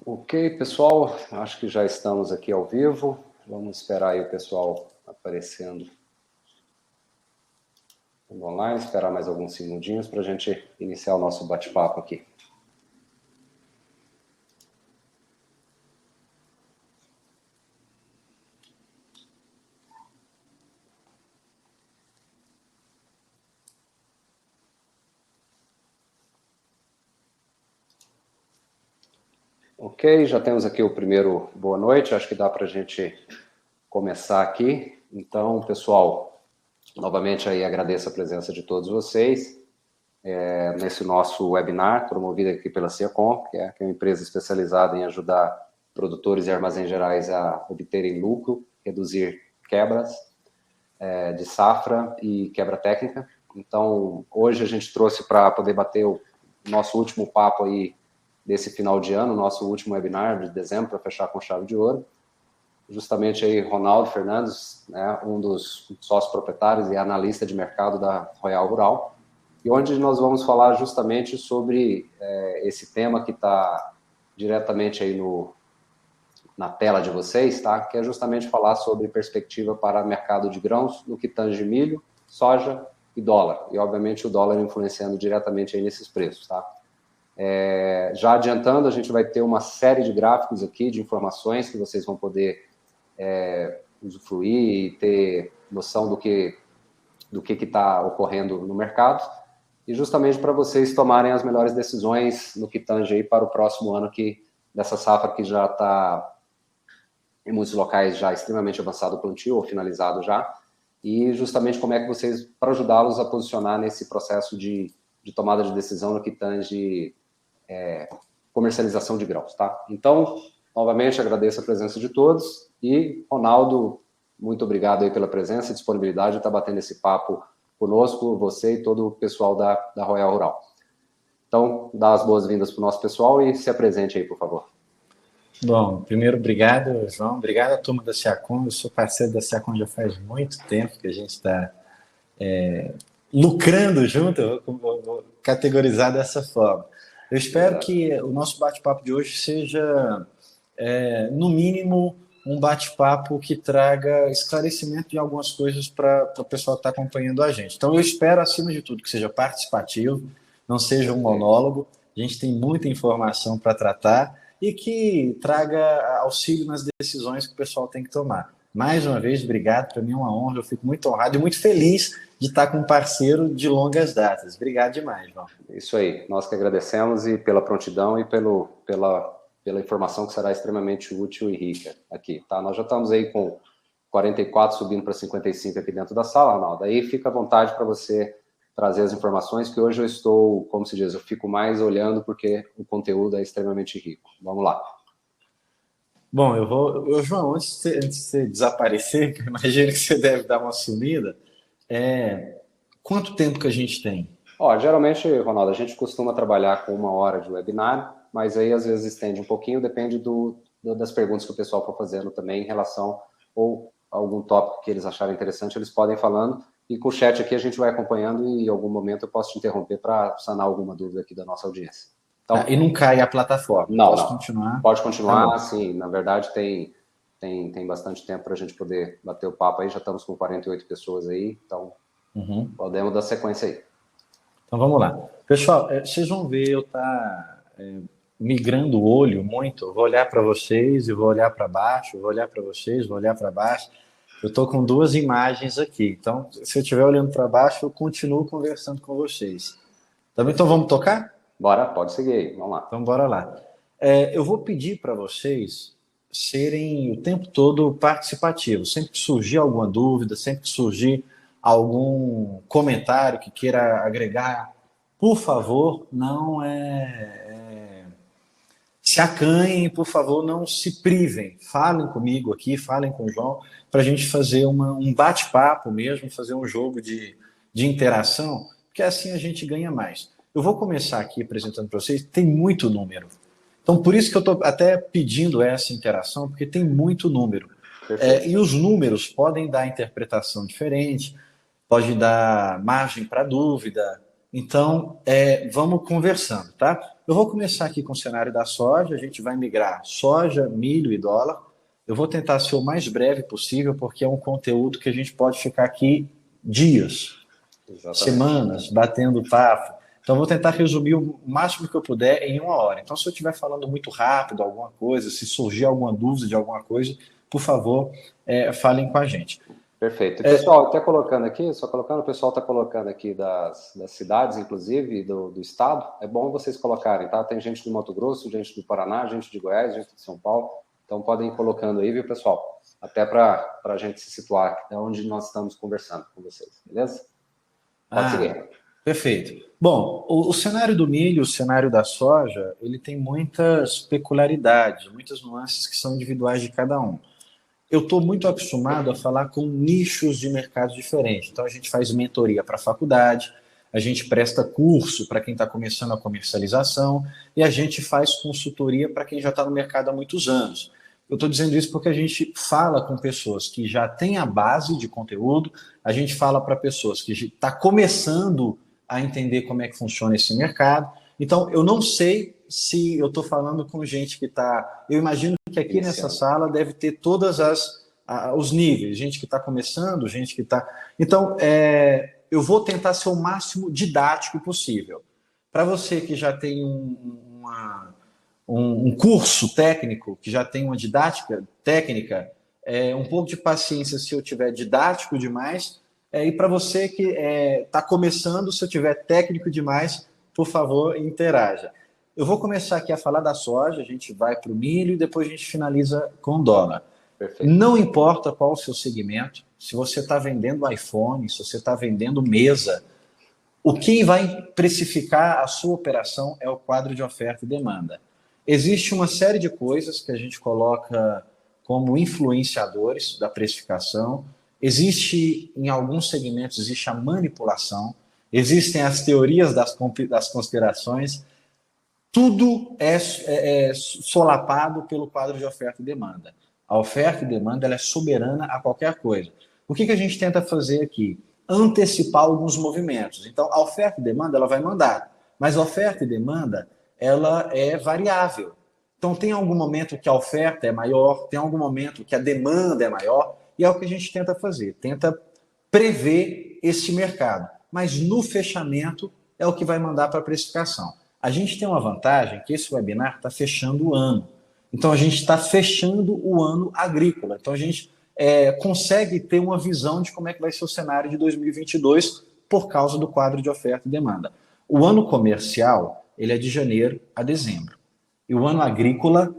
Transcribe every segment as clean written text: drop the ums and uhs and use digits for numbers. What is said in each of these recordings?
Ok, pessoal, acho que já estamos aqui ao vivo. Vamos esperar aí o pessoal aparecendo online, esperar mais alguns segundinhos para a gente iniciar o nosso bate-papo aqui. Ok, já temos aqui o primeiro boa noite, acho que dá para a gente começar aqui. Então, pessoal, novamente aí agradeço a presença de todos vocês nesse nosso webinar, promovido aqui pela Ciacom, que é uma empresa especializada em ajudar produtores e armazéns gerais a obterem lucro, reduzir quebras de safra e quebra técnica. Então, hoje a gente trouxe para poder bater o nosso último papo aí desse final de ano, nosso último webinar de dezembro, para fechar com chave de ouro. Justamente aí, Ronaldo Fernandes, né, um dos sócios proprietários e analista de mercado da Royal Rural, e onde nós vamos falar justamente sobre esse tema que está diretamente aí na tela de vocês, tá? Que é justamente falar sobre perspectiva para mercado de grãos, no que tange milho, soja e dólar. E, obviamente, o dólar influenciando diretamente aí nesses preços, tá? Já adiantando, a gente vai ter uma série de gráficos aqui, de informações que vocês vão poder usufruir e ter noção do que está ocorrendo no mercado, e justamente para vocês tomarem as melhores decisões no que tange aí para o próximo ano, dessa safra que já está em muitos locais já extremamente avançado o plantio ou finalizado já, e justamente como é que vocês, para ajudá-los a posicionar nesse processo de tomada de decisão no que tange comercialização de grãos, tá? Então, novamente, agradeço a presença de todos e, Ronaldo, muito obrigado aí pela presença e disponibilidade de estar batendo esse papo conosco, você e todo o pessoal da Royal Rural. Então, dá as boas-vindas para o nosso pessoal e se apresente aí, por favor. Bom, primeiro, obrigado, João. Obrigado à turma da Ciacom. Eu sou parceiro da Ciacom já faz muito tempo que a gente está lucrando junto, eu vou categorizar dessa forma. Eu espero que o nosso bate-papo de hoje seja, no mínimo, um bate-papo que traga esclarecimento de algumas coisas para o pessoal que está acompanhando a gente. Então, eu espero, acima de tudo, que seja participativo, não seja um monólogo. A gente tem muita informação para tratar e que traga auxílio nas decisões que o pessoal tem que tomar. Mais uma vez, obrigado, para mim é uma honra, eu fico muito honrado e muito feliz de estar com um parceiro de longas datas. Obrigado demais, João. Isso aí, nós que agradecemos e pela prontidão e pela informação que será extremamente útil e rica aqui, tá? Nós já estamos aí com 44 subindo para 55 aqui dentro da sala, Arnaldo. Aí fica à vontade para você trazer as informações, que hoje eu estou, como se diz, eu fico mais olhando porque o conteúdo é extremamente rico. Vamos lá. Bom, João, antes de você desaparecer, que eu imagino que você deve dar uma sumida, quanto tempo que a gente tem? Geralmente, Ronaldo, a gente costuma trabalhar com 1 hora de webinar, mas aí às vezes estende um pouquinho, depende das perguntas que o pessoal for fazendo também em relação ou algum tópico que eles acharem interessante, eles podem ir falando, e com o chat aqui a gente vai acompanhando e em algum momento eu posso te interromper para sanar alguma dúvida aqui da nossa audiência. Então, e não cai a plataforma? Não, continuar? Pode continuar, tá, sim. Na verdade, tem bastante tempo para a gente poder bater o papo aí, já estamos com 48 pessoas aí, então podemos dar sequência aí. Então vamos lá. Pessoal, vocês vão ver eu migrando o olho muito, eu vou olhar para vocês e vou olhar para baixo, vou olhar para vocês, vou olhar para baixo. Eu estou com duas imagens aqui, então se eu estiver olhando para baixo, eu continuo conversando com vocês. Então vamos tocar? Bora, pode seguir aí, vamos lá. Então bora lá. Eu vou pedir para vocês serem o tempo todo participativos. Sempre que surgir alguma dúvida, sempre que surgir algum comentário que queira agregar, por favor, não se acanhem, por favor, não se privem. Falem comigo aqui, falem com o João, para a gente fazer um bate-papo mesmo, fazer um jogo de interação, porque assim a gente ganha mais. Eu vou começar aqui apresentando para vocês, tem muito número. Então, por isso que eu estou até pedindo essa interação, porque tem muito número. E os números podem dar interpretação diferente, pode dar margem para dúvida. Então, vamos conversando, tá? Eu vou começar aqui com o cenário da soja, a gente vai migrar soja, milho e dólar. Eu vou tentar ser o mais breve possível, porque é um conteúdo que a gente pode ficar aqui dias, Exatamente. semanas, batendo papo. Então, eu vou tentar resumir o máximo que eu puder em 1 hora. Então, se eu estiver falando muito rápido alguma coisa, se surgir alguma dúvida de alguma coisa, por favor, falem com a gente. Perfeito. E, pessoal, até colocando aqui, só colocando, o pessoal está colocando aqui das cidades, inclusive, do estado. É bom vocês colocarem, tá? Tem gente do Mato Grosso, gente do Paraná, gente de Goiás, gente de São Paulo. Então, podem ir colocando aí, viu, pessoal? Até para a gente se situar onde nós estamos conversando com vocês, beleza? Pode seguir. Perfeito. Bom, o cenário do milho, o cenário da soja, ele tem muitas peculiaridades, muitas nuances que são individuais de cada um. Eu estou muito acostumado a falar com nichos de mercados diferentes. Então, a gente faz mentoria para a faculdade, a gente presta curso para quem está começando a comercialização e a gente faz consultoria para quem já está no mercado há muitos anos. Eu estou dizendo isso porque a gente fala com pessoas que já têm a base de conteúdo, a gente fala para pessoas que estão começando a entender como é que funciona esse mercado. Então, eu não sei se eu estou falando com gente que está... Eu imagino que aqui nessa sala deve ter todas os níveis, gente que está começando, gente que está... Então, eu vou tentar ser o máximo didático possível. Para você que já tem um curso técnico, que já tem uma didática técnica, um pouco de paciência se eu tiver didático demais, e para você que está começando, se eu tiver técnico demais, por favor, interaja. Eu vou começar aqui a falar da soja, a gente vai para o milho e depois a gente finaliza com o dólar. Perfeito. Não importa qual o seu segmento, se você está vendendo iPhone, se você está vendendo mesa, o que vai precificar a sua operação é o quadro de oferta e demanda. Existe uma série de coisas que a gente coloca como influenciadores da precificação. Existe, em alguns segmentos, existe a manipulação, existem as teorias das conspirações. Tudo é solapado pelo quadro de oferta e demanda. A oferta e demanda ela é soberana a qualquer coisa. O que a gente tenta fazer aqui? Antecipar alguns movimentos. Então, a oferta e demanda ela vai mandar, mas a oferta e demanda ela é variável. Então, tem algum momento que a oferta é maior, tem algum momento que a demanda é maior, e é o que a gente tenta fazer, tenta prever esse mercado. Mas no fechamento é o que vai mandar para a precificação. A gente tem uma vantagem que esse webinar está fechando o ano. Então, a gente está fechando o ano agrícola. Então, a gente consegue ter uma visão de como é que vai ser o cenário de 2022 por causa do quadro de oferta e demanda. O ano comercial, ele é de janeiro a dezembro. E o ano agrícola,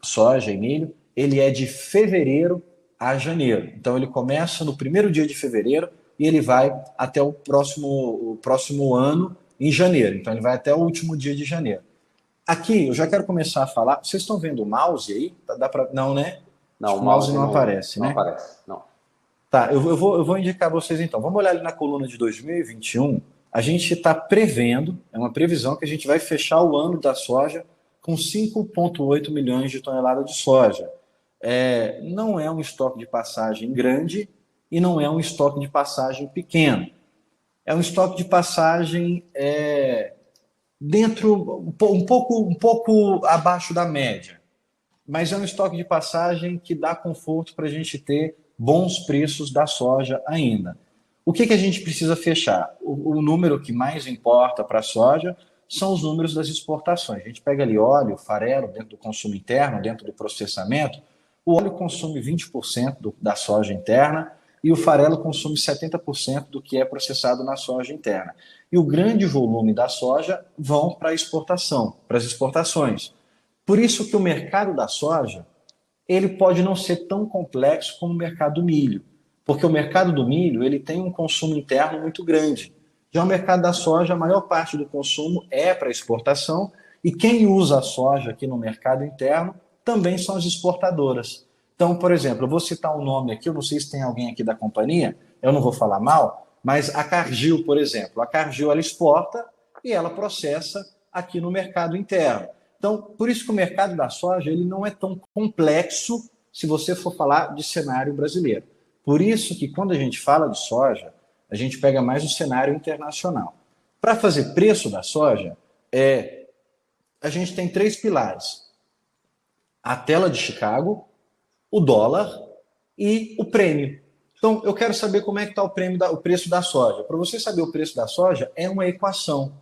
soja e milho, ele é de fevereiro a janeiro. Então, ele começa no primeiro dia de fevereiro e ele vai até o próximo ano em janeiro. Então, ele vai até o último dia de janeiro. Aqui, eu já quero começar a falar. Vocês estão vendo o mouse aí? Dá pra... Não, né? Não, o mouse não aparece, né? Não aparece, não. Tá, eu vou indicar vocês então. Vamos olhar ali na coluna de 2021. A gente está prevendo, é uma previsão que a gente vai fechar o ano da soja com 5,8 milhões de toneladas de soja. Não é um estoque de passagem grande e não é um estoque de passagem pequeno. É um estoque de passagem dentro, um pouco abaixo da média. Mas é um estoque de passagem que dá conforto para a gente ter bons preços da soja ainda. O que a gente precisa fechar? O número que mais importa para a soja são os números das exportações. A gente pega ali óleo, farelo, dentro do consumo interno, dentro do processamento. O óleo consome 20% da soja interna e o farelo consome 70% do que é processado na soja interna. E o grande volume da soja vão para a exportação, para as exportações. Por isso que o mercado da soja ele pode não ser tão complexo como o mercado do milho, porque o mercado do milho ele tem um consumo interno muito grande. Já o mercado da soja, a maior parte do consumo é para exportação e quem usa a soja aqui no mercado interno também são as exportadoras. Então, por exemplo, eu vou citar um nome aqui, eu não sei se tem alguém aqui da companhia, eu não vou falar mal, mas a Cargill, por exemplo, a Cargill ela exporta e ela processa aqui no mercado interno. Então, por isso que o mercado da soja ele não é tão complexo se você for falar de cenário brasileiro. Por isso que quando a gente fala de soja, a gente pega mais o cenário internacional. Para fazer preço da soja, a gente tem 3 pilares: a tela de Chicago, o dólar e o prêmio. Então, eu quero saber como é que está o preço da soja. Para você saber o preço da soja, é uma equação.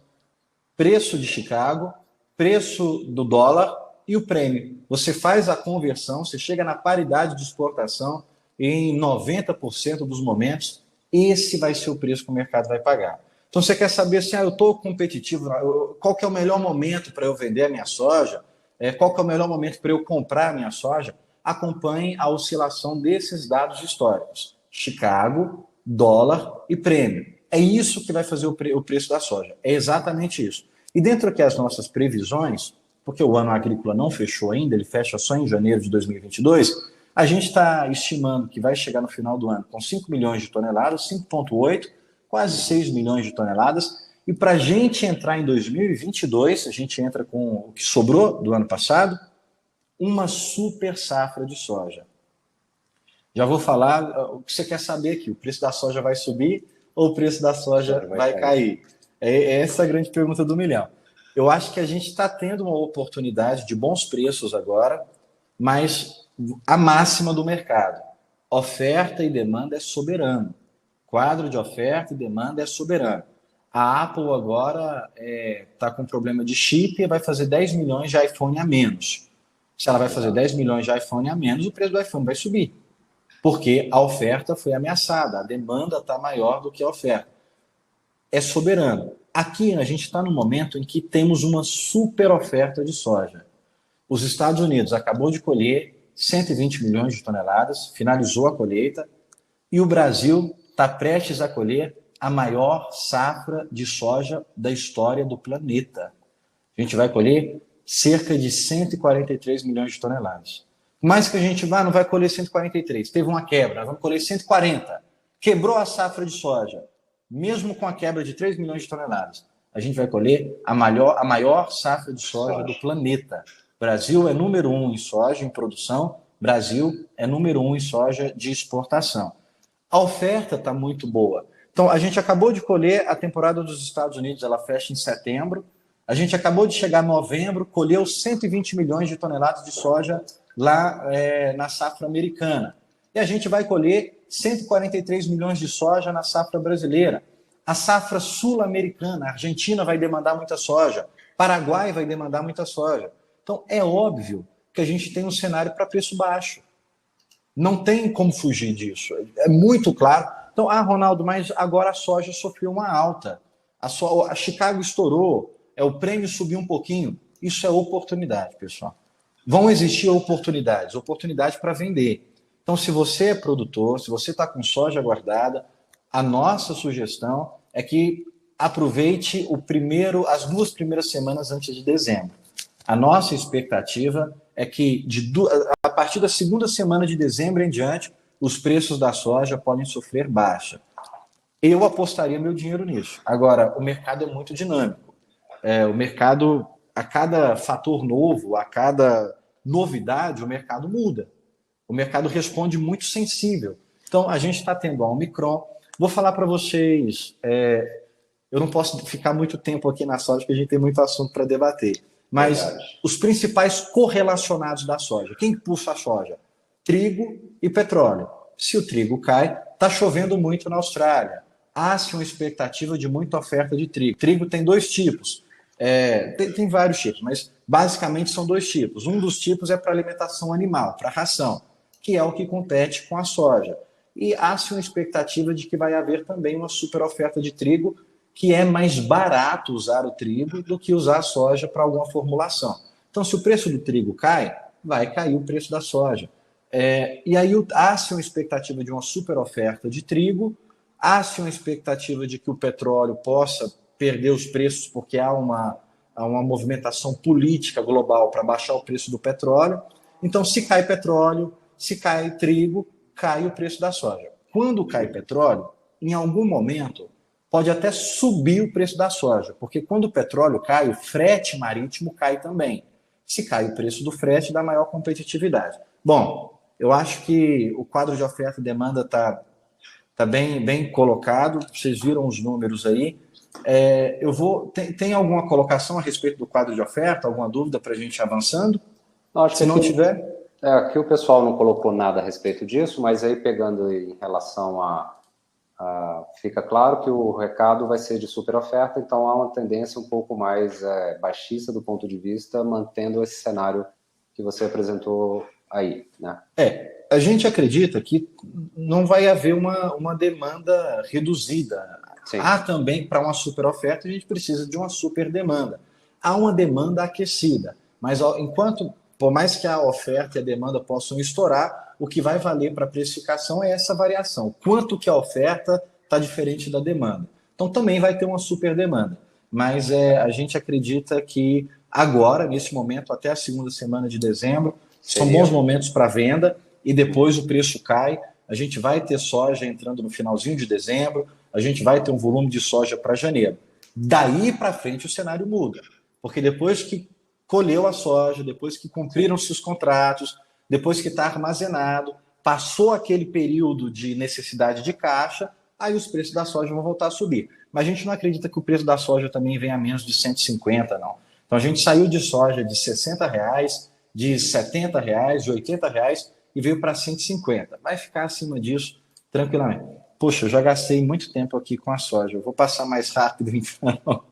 Preço de Chicago, preço do dólar e o prêmio. Você faz a conversão, você chega na paridade de exportação e em 90% dos momentos, esse vai ser o preço que o mercado vai pagar. Então, você quer saber se eu estou competitivo, qual que é o melhor momento para eu vender a minha soja, qual que é o melhor momento para eu comprar a minha soja? Acompanhe a oscilação desses dados históricos. Chicago, dólar e prêmio. É isso que vai fazer o preço da soja. É exatamente isso. E dentro aqui as nossas previsões, porque o ano agrícola não fechou ainda, ele fecha só em janeiro de 2022, a gente está estimando que vai chegar no final do ano com 5 milhões de toneladas, 5,8, quase 6 milhões de toneladas. E para a gente entrar em 2022, a gente entra com o que sobrou do ano passado, uma super safra de soja. Já vou falar o que você quer saber aqui. O preço da soja vai subir ou o preço da soja vai cair? É essa a grande pergunta do milhão. Eu acho que a gente está tendo uma oportunidade de bons preços agora, mas a máxima do mercado. Oferta e demanda é soberano. Quadro de oferta e demanda é soberano. A Apple agora está com problema de chip e vai fazer 10 milhões de iPhone a menos. Se ela vai fazer 10 milhões de iPhone a menos, o preço do iPhone vai subir. Porque a oferta foi ameaçada, a demanda está maior do que a oferta. É soberano. Aqui a gente está no momento em que temos uma super oferta de soja. Os Estados Unidos acabou de colher 120 milhões de toneladas, finalizou a colheita, e o Brasil está prestes a colher a maior safra de soja da história do planeta. A gente vai colher cerca de 143 milhões de toneladas. Mais que a gente não vai colher 143, teve uma quebra, nós vamos colher 140. Quebrou a safra de soja, mesmo com a quebra de 3 milhões de toneladas. A gente vai colher a maior safra de soja do planeta. Brasil é número 1 em soja, em produção. Brasil é número 1 em soja de exportação. A oferta está muito boa. Então, a gente acabou de colher a temporada dos Estados Unidos, ela fecha em setembro. A gente acabou de chegar em novembro, colheu 120 milhões de toneladas de soja lá na safra americana. E a gente vai colher 143 milhões de soja na safra brasileira. A safra sul-americana, a Argentina vai demandar muita soja, Paraguai vai demandar muita soja. Então, é óbvio que a gente tem um cenário para preço baixo. Não tem como fugir disso. É muito claro. Então, Ronaldo, mas agora a soja sofreu uma alta. A Chicago estourou, o prêmio subiu um pouquinho. Isso é oportunidade, pessoal. Vão existir oportunidade para vender. Então, se você é produtor, se você está com soja guardada, a nossa sugestão é que aproveite as 2 primeiras semanas antes de dezembro. A nossa expectativa é que a partir da segunda semana de dezembro em diante, os preços da soja podem sofrer baixa. Eu apostaria meu dinheiro nisso. Agora, o mercado é muito dinâmico. O mercado, a cada fator novo, a cada novidade, o mercado muda. O mercado responde muito sensível. Então, a gente está tendo a Omicron. Vou falar para vocês, eu não posso ficar muito tempo aqui na soja, porque a gente tem muito assunto para debater. Mas os principais correlacionados da soja. Quem puxa a soja? Trigo e petróleo. Se o trigo cai, está chovendo muito na Austrália. Há-se uma expectativa de muita oferta de trigo. Trigo tem 2 tipos. Tem vários tipos, mas basicamente são 2 tipos. Um dos tipos é para alimentação animal, para ração, que é o que compete com a soja. E há-se uma expectativa de que vai haver também uma super oferta de trigo, que é mais barato usar o trigo do que usar a soja para alguma formulação. Então, se o preço do trigo cai, vai cair o preço da soja. E aí há-se uma expectativa de uma super oferta de trigo, há-se uma expectativa de que o petróleo possa perder os preços, porque há uma movimentação política global para baixar o preço do petróleo. Então, se cai petróleo, se cai trigo, cai o preço da soja. Quando cai petróleo, em algum momento, pode até subir o preço da soja, porque quando o petróleo cai, o frete marítimo cai também. Se cai o preço do frete, dá maior competitividade. Bom, eu acho que o quadro de oferta e demanda está bem colocado, vocês viram os números aí. Tem alguma colocação a respeito do quadro de oferta? Alguma dúvida para a gente ir avançando? Não, acho Se que não tiver... aqui o pessoal não colocou nada a respeito disso, mas aí pegando em relação fica claro que o recado vai ser de super oferta, então há uma tendência um pouco mais baixista do ponto de vista, mantendo esse cenário que você apresentou aí, né? A gente acredita que não vai haver uma demanda reduzida. Sim. Há também, para uma super oferta, a gente precisa de uma super demanda. Há uma demanda aquecida, mas por mais que a oferta e a demanda possam estourar, o que vai valer para a precificação é essa variação. Quanto que a oferta está diferente da demanda. Então também vai ter uma super demanda. Mas a gente acredita que agora, nesse momento, até a segunda semana de dezembro, são bons momentos para venda e depois o preço cai. A gente vai ter soja entrando no finalzinho de dezembro, a gente vai ter um volume de soja para janeiro. Daí para frente o cenário muda, porque depois que colheu a soja, depois que cumpriram-se os contratos, depois que está armazenado, passou aquele período de necessidade de caixa, aí os preços da soja vão voltar a subir. Mas a gente não acredita que o preço da soja também venha a menos de 150, não. Então a gente saiu de soja de R$60, de R$70, de R$80 e veio para 150. Vai ficar acima disso tranquilamente. Poxa, eu já gastei muito tempo aqui com a soja. Eu vou passar mais rápido, então,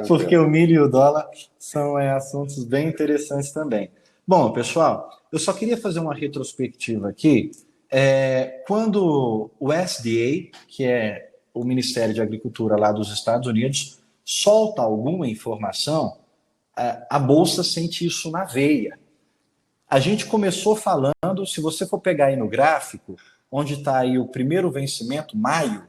porque o milho e o dólar são assuntos bem interessantes também. Bom, pessoal, eu só queria fazer uma retrospectiva aqui. Quando o USDA, que é o Ministério de Agricultura lá dos Estados Unidos, solta alguma informação, a Bolsa sente isso na veia. A gente começou falando, se você for pegar aí no gráfico, onde está aí o primeiro vencimento, maio,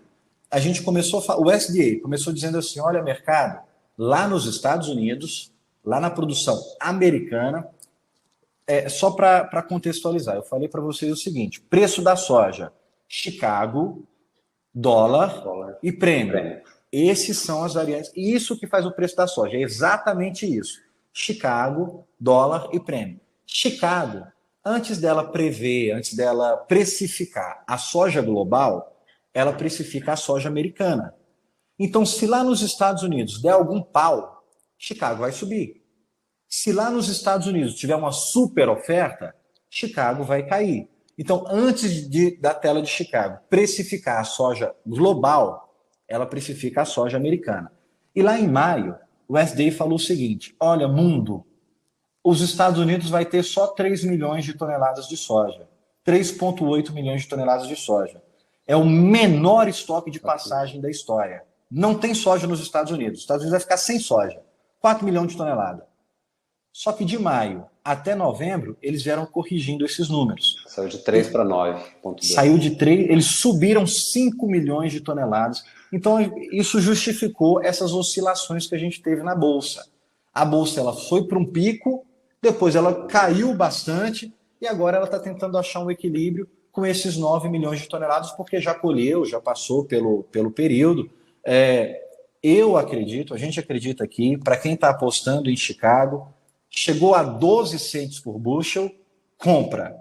a gente começou a falar, o USDA começou dizendo assim, olha, mercado, lá nos Estados Unidos, lá na produção americana, só para contextualizar, eu falei para vocês o seguinte, preço da soja, Chicago, dólar e prêmio. Esses são as variantes, isso que faz o preço da soja, é exatamente isso. Chicago, dólar e prêmio. Chicago, antes dela prever, antes dela precificar a soja global, ela precifica a soja americana. Então, se lá nos Estados Unidos der algum pau, Chicago vai subir. Se lá nos Estados Unidos tiver uma super oferta, Chicago vai cair. Então, antes da tela de Chicago precificar a soja global, ela precifica a soja americana. E lá em maio, o USDA falou o seguinte, olha, mundo, os Estados Unidos vai ter só 3 milhões de toneladas de soja. 3,8 milhões de toneladas de soja. É o menor estoque de passagem da história. Não tem soja nos Estados Unidos. Os Estados Unidos vai ficar sem soja. 4 milhões de toneladas. Só que de maio até novembro, eles vieram corrigindo esses números. Saiu de 3 para 9,2. Saiu de 3, eles subiram 5 milhões de toneladas. Então, isso justificou essas oscilações que a gente teve na Bolsa. A Bolsa ela foi para um pico, depois ela caiu bastante e agora ela está tentando achar um equilíbrio com esses 9 milhões de toneladas, porque já colheu, já passou pelo período. Eu acredito, a gente acredita aqui, para quem está apostando em Chicago, chegou a 12 cents por bushel, compra.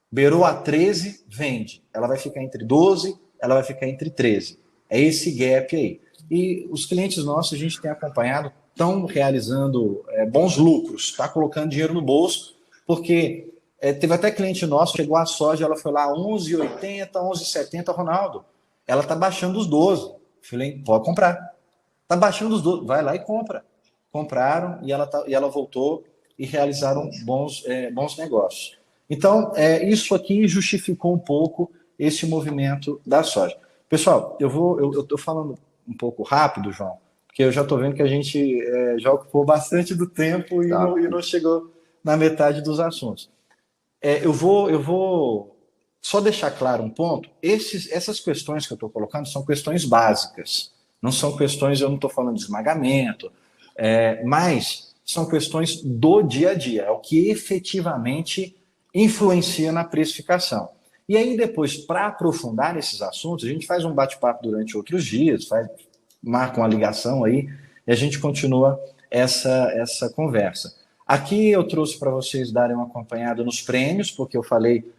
Beirou a 13, vende. Ela vai ficar entre 12, ela vai ficar entre 13. É esse gap aí. E os clientes nossos, a gente tem acompanhado, estão realizando bons lucros, está colocando dinheiro no bolso, porque teve até cliente nosso, chegou a soja, ela foi lá 11,80, 11,70, Ronaldo, ela está baixando os 12. Falei, pode comprar. Está baixando os 12, vai lá e compra. Compraram e ela voltou e realizaram bons negócios. Então, isso aqui justificou um pouco esse movimento da soja. Pessoal, eu estou falando um pouco rápido, João, porque eu já estou vendo que a gente já ocupou bastante do tempo e não chegou na metade dos assuntos. Eu vou só deixar claro um ponto. Essas questões que eu estou colocando são questões básicas. Não são questões, eu não estou falando de esmagamento, mas são questões do dia a dia. É o que efetivamente influencia na precificação. E aí depois, para aprofundar esses assuntos, a gente faz um bate-papo durante outros dias, marca uma ligação aí e a gente continua essa conversa. Aqui eu trouxe para vocês darem uma acompanhada nos prêmios, porque eu falei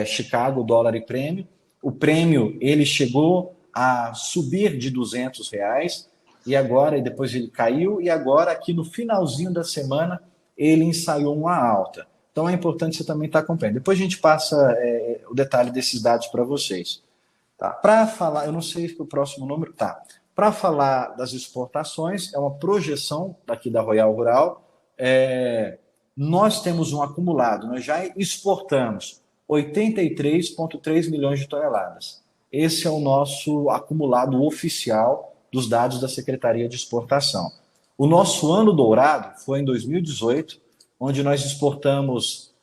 Chicago, dólar e prêmio. O prêmio ele chegou a subir de R$200, e agora, e depois ele caiu, e agora aqui no finalzinho da semana ele ensaiou uma alta. Então é importante você também estar acompanhando. Depois a gente passa o detalhe desses dados para vocês. Tá. Para falar, eu não sei se o próximo número tá. Para falar das exportações, é uma projeção daqui da Royal Rural. Nós temos um acumulado, nós já exportamos 83,3 milhões de toneladas. Esse é o nosso acumulado oficial dos dados da Secretaria de Exportação. O nosso ano dourado foi em 2018, onde nós exportamos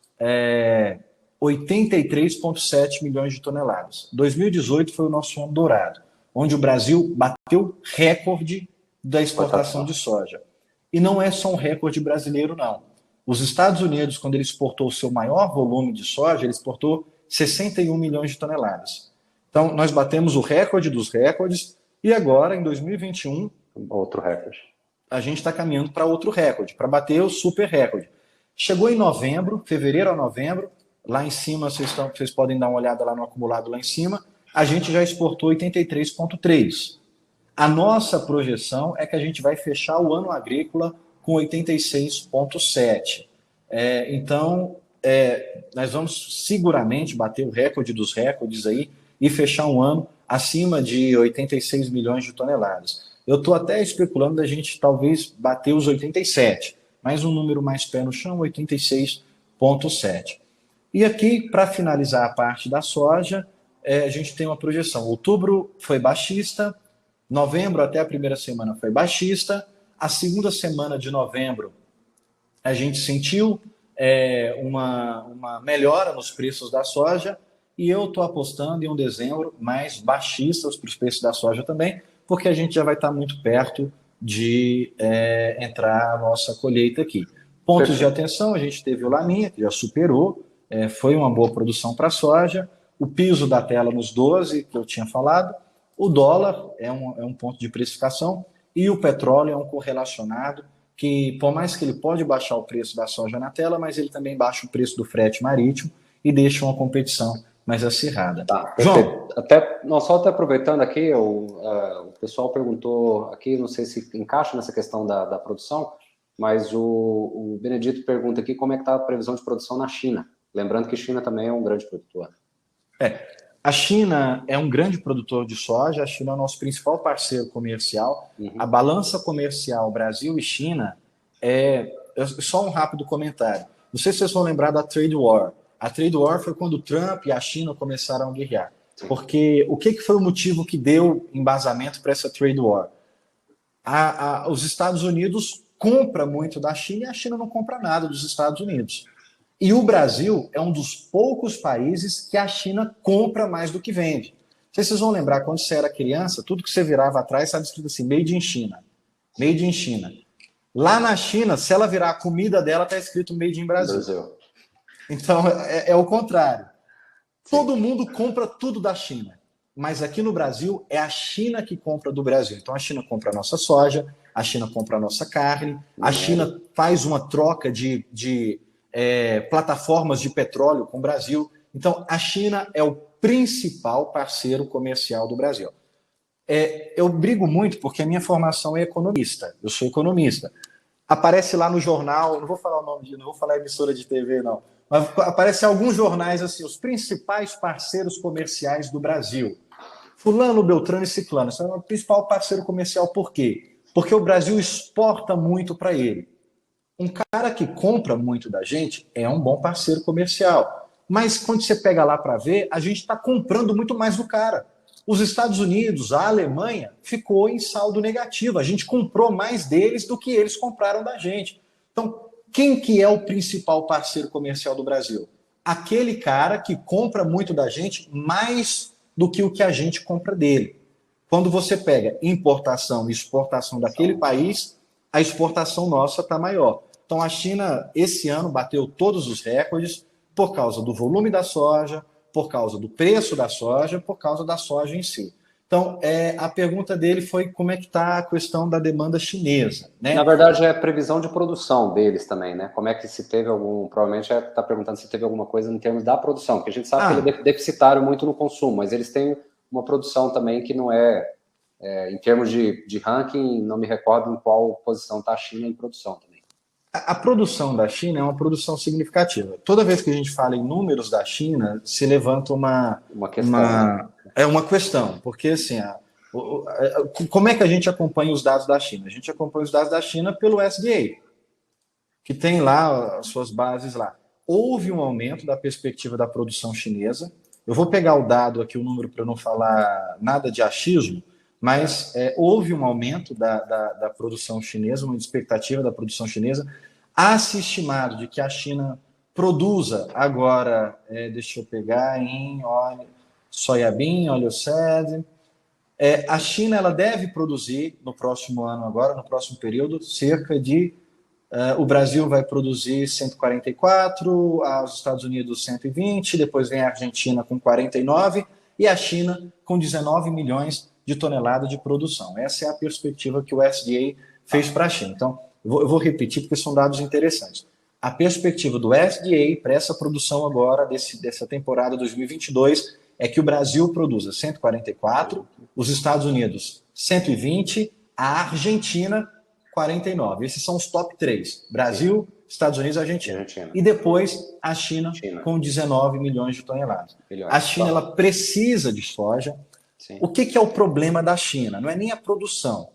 83,7 milhões de toneladas. 2018 foi o nosso ano dourado, onde o Brasil bateu recorde da exportação de soja. E não é só um recorde brasileiro, não. Os Estados Unidos, quando ele exportou o seu maior volume de soja, ele exportou 61 milhões de toneladas. Então, nós batemos o recorde dos recordes e agora, em 2021, outro recorde. A gente está caminhando para outro recorde, para bater o super recorde. Chegou em novembro, fevereiro a novembro, lá em cima, vocês podem dar uma olhada lá no acumulado lá em cima, a gente já exportou 83,3. A nossa projeção é que a gente vai fechar o ano agrícola com 86,7. Então, nós vamos seguramente bater o recorde dos recordes aí e fechar um ano acima de 86 milhões de toneladas. Eu estou até especulando da gente talvez bater os 87, mas um número mais pé no chão, 86,7. E aqui, para finalizar a parte da soja, a gente tem uma projeção. Outubro foi baixista, novembro até a primeira semana foi baixista, a segunda semana de novembro a gente sentiu uma melhora nos preços da soja e eu estou apostando em um dezembro mais baixista para os preços da soja também, porque a gente já vai estar muito perto de entrar a nossa colheita aqui. Pontos de atenção, a gente teve o Laninha, que já superou, foi uma boa produção para a soja, o piso da tela nos 12, que eu tinha falado, o dólar é um ponto de precificação e o petróleo é um correlacionado que, por mais que ele pode baixar o preço da soja na tela, mas ele também baixa o preço do frete marítimo e deixa uma competição mais acirrada. Tá, João, só até aproveitando aqui, o pessoal perguntou aqui, não sei se encaixa nessa questão da produção, mas o Benedito pergunta aqui como é que está a previsão de produção na China. Lembrando que a China também é um grande produtor. A China é um grande produtor de soja, a China é o nosso principal parceiro comercial. A balança comercial Brasil e China só um rápido comentário. Não sei se vocês vão lembrar da Trade War. A Trade War foi quando o Trump e a China começaram a guerrear. Porque o que foi o motivo que deu embasamento para essa Trade War? Os Estados Unidos compram muito da China e a China não compra nada dos Estados Unidos. E o Brasil é um dos poucos países que a China compra mais do que vende. Não sei se vocês vão lembrar, quando você era criança, tudo que você virava atrás estava escrito assim, Made in China. Made in China. Lá na China, se ela virar a comida dela, está escrito Made in Brasil. Então, é o contrário. Todo mundo compra tudo da China. Mas aqui no Brasil, é a China que compra do Brasil. Então, a China compra a nossa soja, a China compra a nossa carne, a China faz uma troca de plataformas de petróleo com o Brasil. Então, a China é o principal parceiro comercial do Brasil. Eu brigo muito porque a minha formação é economista. Eu sou economista. Aparece lá no jornal, não vou falar o nome, não vou falar emissora de TV, não. Mas aparece alguns jornais assim, os principais parceiros comerciais do Brasil. Fulano, Beltrano e Ciclano. Esse é o principal parceiro comercial. Por quê? Porque o Brasil exporta muito para ele. Um cara que compra muito da gente é um bom parceiro comercial. Mas quando você pega lá para ver, a gente está comprando muito mais do cara. Os Estados Unidos, a Alemanha, ficou em saldo negativo. A gente comprou mais deles do que eles compraram da gente. Então, quem que é o principal parceiro comercial do Brasil? Aquele cara que compra muito da gente, mais do que o que a gente compra dele. Quando você pega importação e exportação daquele país, a exportação nossa está maior. Então, a China, esse ano, bateu todos os recordes por causa do volume da soja, por causa do preço da soja, por causa da soja em si. Então, a pergunta dele foi como é que está a questão da demanda chinesa, né? Na verdade, é a previsão de produção deles também, né? Como é que se teve provavelmente está perguntando se teve alguma coisa em termos da produção, porque a gente sabe que ele é deficitário muito no consumo, mas eles têm uma produção também que não é Em termos de ranking, não me recordo em qual posição está a China em produção também. A produção da China é uma produção significativa. Toda vez que a gente fala em números da China, se levanta uma questão. Né? É uma questão, porque assim, como é que a gente acompanha os dados da China? A gente acompanha os dados da China pelo SDA, que tem lá as suas bases lá. Houve um aumento da perspectiva da produção chinesa. Eu vou pegar o dado aqui, o número, para não falar nada de achismo, mas houve um aumento da produção chinesa, uma expectativa da produção chinesa. Há-se estimado de que a China produza agora, deixa eu pegar em óleo, soyabin, óleo sede. A China ela deve produzir no próximo ano, agora, no próximo período, cerca de. O Brasil vai produzir 144, os Estados Unidos 120, depois vem a Argentina com 49 e a China com 19 milhões de toneladas de produção. Essa é a perspectiva que o SDA fez para a China. Então, eu vou repetir porque são dados interessantes. A perspectiva do SDA para essa produção agora, dessa temporada 2022, é que o Brasil produza 144, os Estados Unidos 120, a Argentina 49. Esses são os top 3. Brasil, sim. Estados Unidos e Argentina. E depois a China com 19 milhões de toneladas. A China ela precisa de soja. Sim. O que é o problema da China? Não é nem a produção.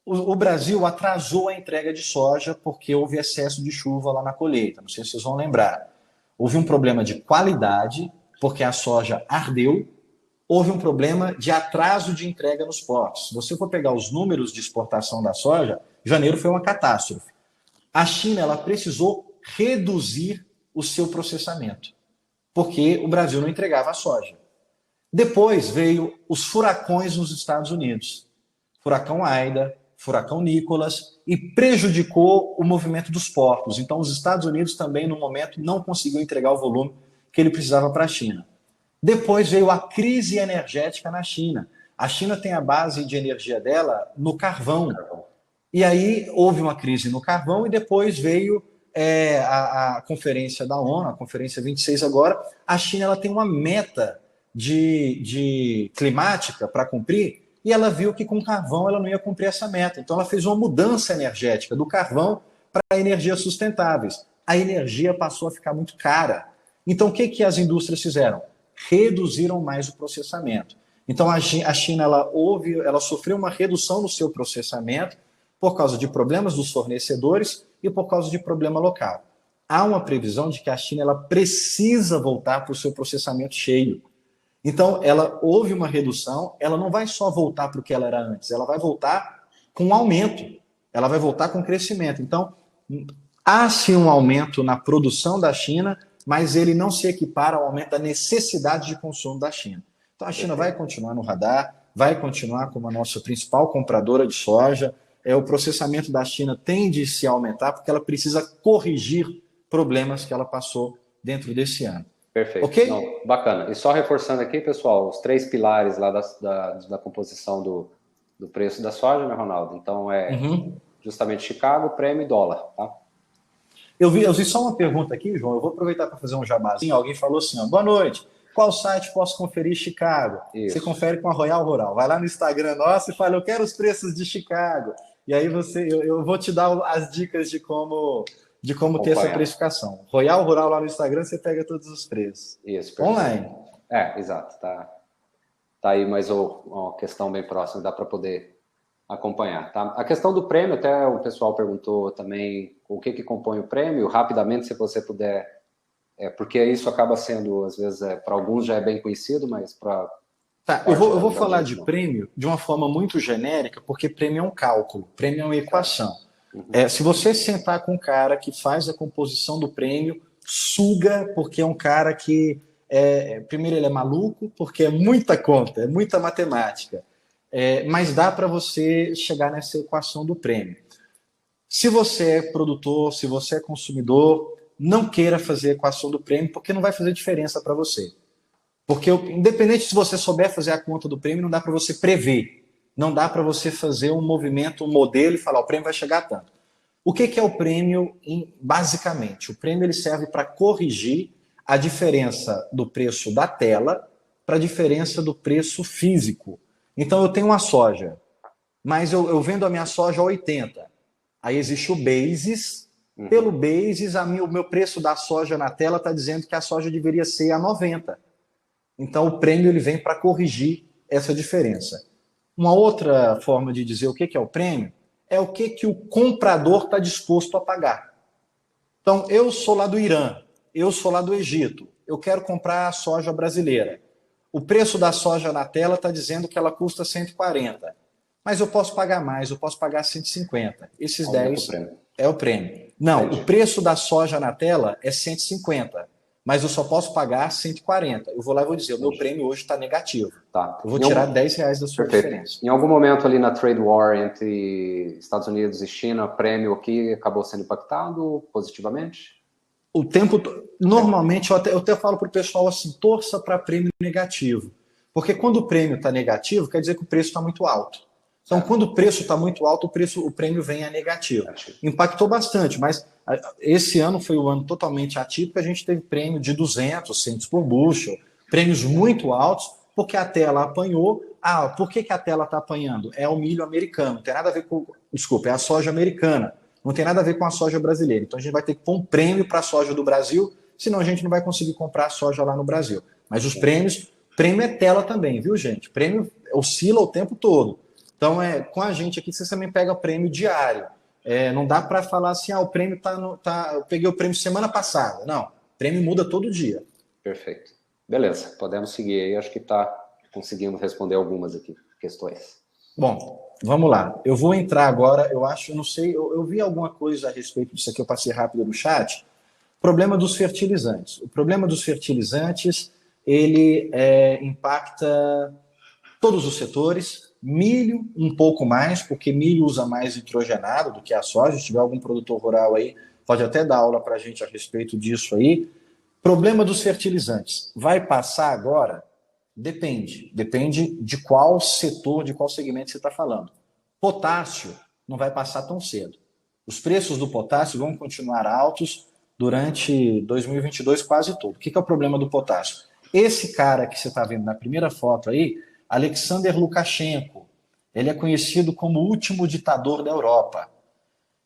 O Brasil atrasou a entrega de soja porque houve excesso de chuva lá na colheita. Não sei se vocês vão lembrar. Houve um problema de qualidade, porque a soja ardeu. Houve um problema de atraso de entrega nos portos. Se você for pegar os números de exportação da soja, janeiro foi uma catástrofe. A China ela precisou reduzir o seu processamento, porque o Brasil não entregava a soja. Depois veio os furacões nos Estados Unidos. Furacão Aida, furacão Nicholas, e prejudicou o movimento dos portos. Então, os Estados Unidos também, no momento, não conseguiu entregar o volume que ele precisava para a China. Depois veio a crise energética na China. A China tem a base de energia dela no carvão. E aí houve uma crise no carvão e depois veio a conferência da ONU, a conferência 26 agora. A China ela tem uma meta de climática para cumprir e ela viu que com carvão ela não ia cumprir essa meta. Então ela fez uma mudança energética do carvão para energias sustentáveis. A energia passou a ficar muito cara. Então o que as indústrias fizeram? Reduziram mais o processamento. Então, a China ela sofreu uma redução no seu processamento por causa de problemas dos fornecedores e por causa de problema local. Há uma previsão de que a China ela precisa voltar para o seu processamento cheio. Então, houve uma redução, ela não vai só voltar para o que ela era antes, ela vai voltar com um aumento, ela vai voltar com crescimento. Então, há sim um aumento na produção da China, mas ele não se equipara ao aumento da necessidade de consumo da China. Então a China vai continuar no radar, vai continuar como a nossa principal compradora de soja. O processamento da China tende a se aumentar porque ela precisa corrigir problemas que ela passou dentro desse ano. Perfeito. Okay? Não, bacana. E só reforçando aqui, pessoal, os 3 pilares lá da composição do preço da soja, né, Ronaldo? Então justamente Chicago, prêmio e dólar, tá? Eu vi só uma pergunta aqui, João. Eu vou aproveitar para fazer um jabazinho. Alguém falou assim: boa noite. Qual site posso conferir Chicago? Isso. Você confere com a Royal Rural. Vai lá no Instagram nosso e fala: eu quero os preços de Chicago. E aí eu vou te dar as dicas de como ter essa precificação. Royal Rural lá no Instagram, você pega todos os preços. Isso, perfeito. Online. Exato. Tá aí mais uma questão bem próxima, dá para poder acompanhar, tá? A questão do prêmio, até o pessoal perguntou também o que compõe o prêmio, rapidamente, se você puder, porque isso acaba sendo, às vezes, para alguns já é bem conhecido, mas para... Tá, eu vou falar de prêmio de uma forma muito genérica, porque prêmio é um cálculo, prêmio é uma equação. Se você sentar com um cara que faz a composição do prêmio, suga, porque é um cara que, primeiro, ele é maluco, porque é muita conta, é muita matemática. Mas dá para você chegar nessa equação do prêmio. Se você é produtor, se você é consumidor, não queira fazer a equação do prêmio, porque não vai fazer diferença para você. Porque, independente se você souber fazer a conta do prêmio, não dá para você prever. Não dá para você fazer um movimento, um modelo e falar: o prêmio vai chegar a tanto. O que é o prêmio, basicamente? O prêmio ele serve para corrigir a diferença do preço da tela para a diferença do preço físico. Então eu tenho uma soja, mas eu vendo a minha soja a 80. Aí existe o basis. Pelo basis, o meu preço da soja na tela está dizendo que a soja deveria ser a 90. Então o prêmio ele vem para corrigir essa diferença. Uma outra forma de dizer o que é o prêmio é o que o comprador está disposto a pagar. Então, eu sou lá do Irã, eu sou lá do Egito, eu quero comprar a soja brasileira. O preço da soja na tela está dizendo que ela custa 140, mas eu posso pagar mais, eu posso pagar 150. Esses Aumenta 10 o prêmio. é o prêmio. Não, Entendi. o preço da soja na tela é 150, mas eu só posso pagar 140. Eu vou lá e vou dizer, o meu prêmio hoje está negativo. Tá. Eu vou tirar R$10 da sua diferença. Em algum momento ali na trade war entre Estados Unidos e China, o prêmio aqui acabou sendo impactado positivamente? O tempo, normalmente, eu até falo para o pessoal assim, torça para prêmio negativo. Porque quando o prêmio está negativo, quer dizer que o preço está muito alto. Então, quando o preço está muito alto, o prêmio vem a negativo. Impactou bastante, mas esse ano foi um ano totalmente atípico. A gente teve prêmio de 200 centos por bushel, prêmios muito altos, porque a tela apanhou. Ah, por que a tela está apanhando? É o milho americano, não tem nada a ver com. Desculpa, é a soja americana. Não tem nada a ver com a soja brasileira. Então a gente vai ter que pôr um prêmio para a soja do Brasil, senão a gente não vai conseguir comprar a soja lá no Brasil. Mas os prêmios, prêmio é tela também, viu, gente? Prêmio oscila o tempo todo. Então, com a gente aqui, você também pega prêmio diário. Não dá para falar assim, o prêmio eu peguei o prêmio semana passada. Não, o prêmio muda todo dia. Perfeito. Beleza, podemos seguir aí. Acho que conseguimos responder algumas aqui, questões. Bom, vamos lá. Eu vou entrar agora, eu não sei, eu vi alguma coisa a respeito disso aqui, eu passei rápido no chat. Problema dos fertilizantes. O problema dos fertilizantes, ele impacta todos os setores. Milho, um pouco mais, porque milho usa mais nitrogenado do que a soja. Se tiver algum produtor rural aí, pode até dar aula para a gente a respeito disso aí. Problema dos fertilizantes. Vai passar agora? Depende. Depende de qual setor, de qual segmento você está falando. Potássio não vai passar tão cedo. Os preços do potássio vão continuar altos durante 2022 quase todo. O que é o problema do potássio? Esse cara que você está vendo na primeira foto aí, Alexander Lukashenko, ele é conhecido como o último ditador da Europa.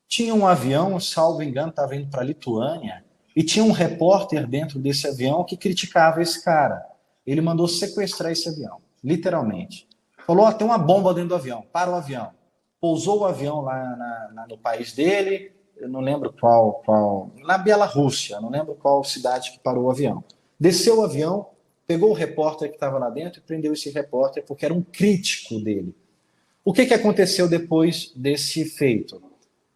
Tinha um avião, salvo engano, estava indo para a Lituânia, e tinha um repórter dentro desse avião que criticava esse cara. Ele mandou sequestrar esse avião, literalmente. Falou, tem uma bomba dentro do avião, para o avião. Pousou o avião lá no país dele, eu não lembro qual, na Bielorrússia, não lembro qual cidade que parou o avião. Desceu o avião, pegou o repórter que estava lá dentro e prendeu esse repórter porque era um crítico dele. O que aconteceu depois desse feito?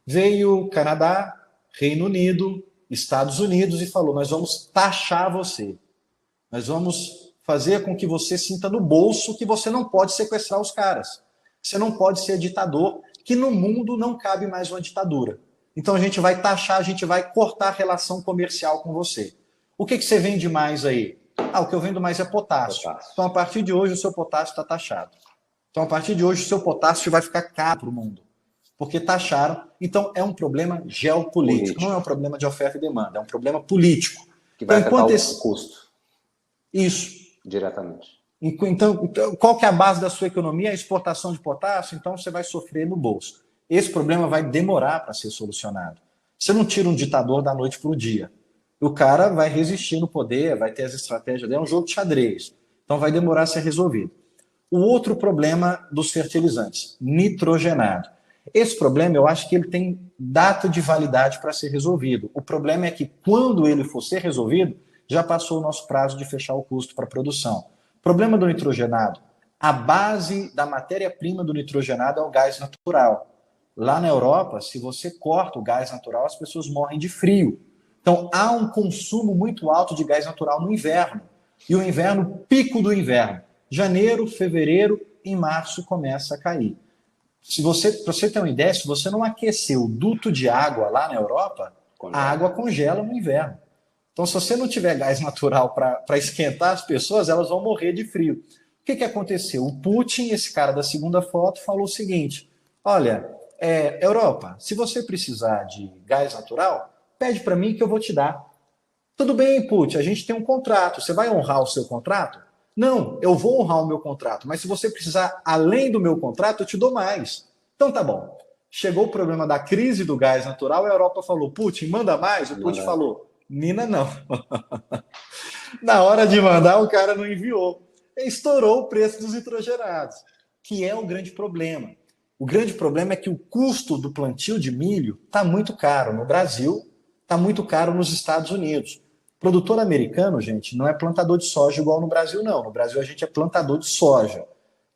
Veio Canadá, Reino Unido, Estados Unidos e falou, nós vamos taxar você. Nós vamos fazer com que você sinta no bolso que você não pode sequestrar os caras. Você não pode ser ditador, que no mundo não cabe mais uma ditadura. Então a gente vai taxar, a gente vai cortar a relação comercial com você. O que você vende mais aí? O que eu vendo mais é potássio. Então, a partir de hoje, o seu potássio está taxado. Então, a partir de hoje, o seu potássio vai ficar caro para o mundo. Porque taxaram. Então, é um problema geopolítico. Não é um problema de oferta e demanda, é um problema político. Que vai afetar o custo. Isso. Diretamente. Então, qual que é a base da sua economia? A exportação de potássio, então você vai sofrer no bolso. Esse problema vai demorar para ser solucionado. Você não tira um ditador da noite para o dia. O cara vai resistir no poder, vai ter as estratégias dele, é um jogo de xadrez. Então vai demorar a ser resolvido. O outro problema dos fertilizantes, nitrogenado. Esse problema, eu acho que ele tem data de validade para ser resolvido. O problema é que quando ele for ser resolvido, já passou o nosso prazo de fechar o custo para a produção. Problema do nitrogenado. A base da matéria-prima do nitrogenado é o gás natural. Lá na Europa, se você corta o gás natural, as pessoas morrem de frio. Então, há um consumo muito alto de gás natural no inverno. E o inverno, pico do inverno. Janeiro, fevereiro, em março começa a cair. Para você ter uma ideia, se você não aquecer o duto de água lá na Europa, a água congela no inverno. Então, se você não tiver gás natural para esquentar as pessoas, elas vão morrer de frio. O que aconteceu? O Putin, esse cara da segunda foto, falou o seguinte, olha, Europa, se você precisar de gás natural, pede para mim que eu vou te dar. Tudo bem, Putin, a gente tem um contrato. Você vai honrar o seu contrato? Não, eu vou honrar o meu contrato, mas se você precisar além do meu contrato, eu te dou mais. Então tá bom. Chegou o problema da crise do gás natural, a Europa falou, Putin, manda mais? O Putin falou, mina não. Na hora de mandar, o cara não enviou. Estourou o preço dos nitrogenados, que é o grande problema. O grande problema é que o custo do plantio de milho está muito caro no Brasil, está muito caro nos Estados Unidos. Produtor americano, gente, não é plantador de soja igual no Brasil, não. No Brasil, a gente é plantador de soja.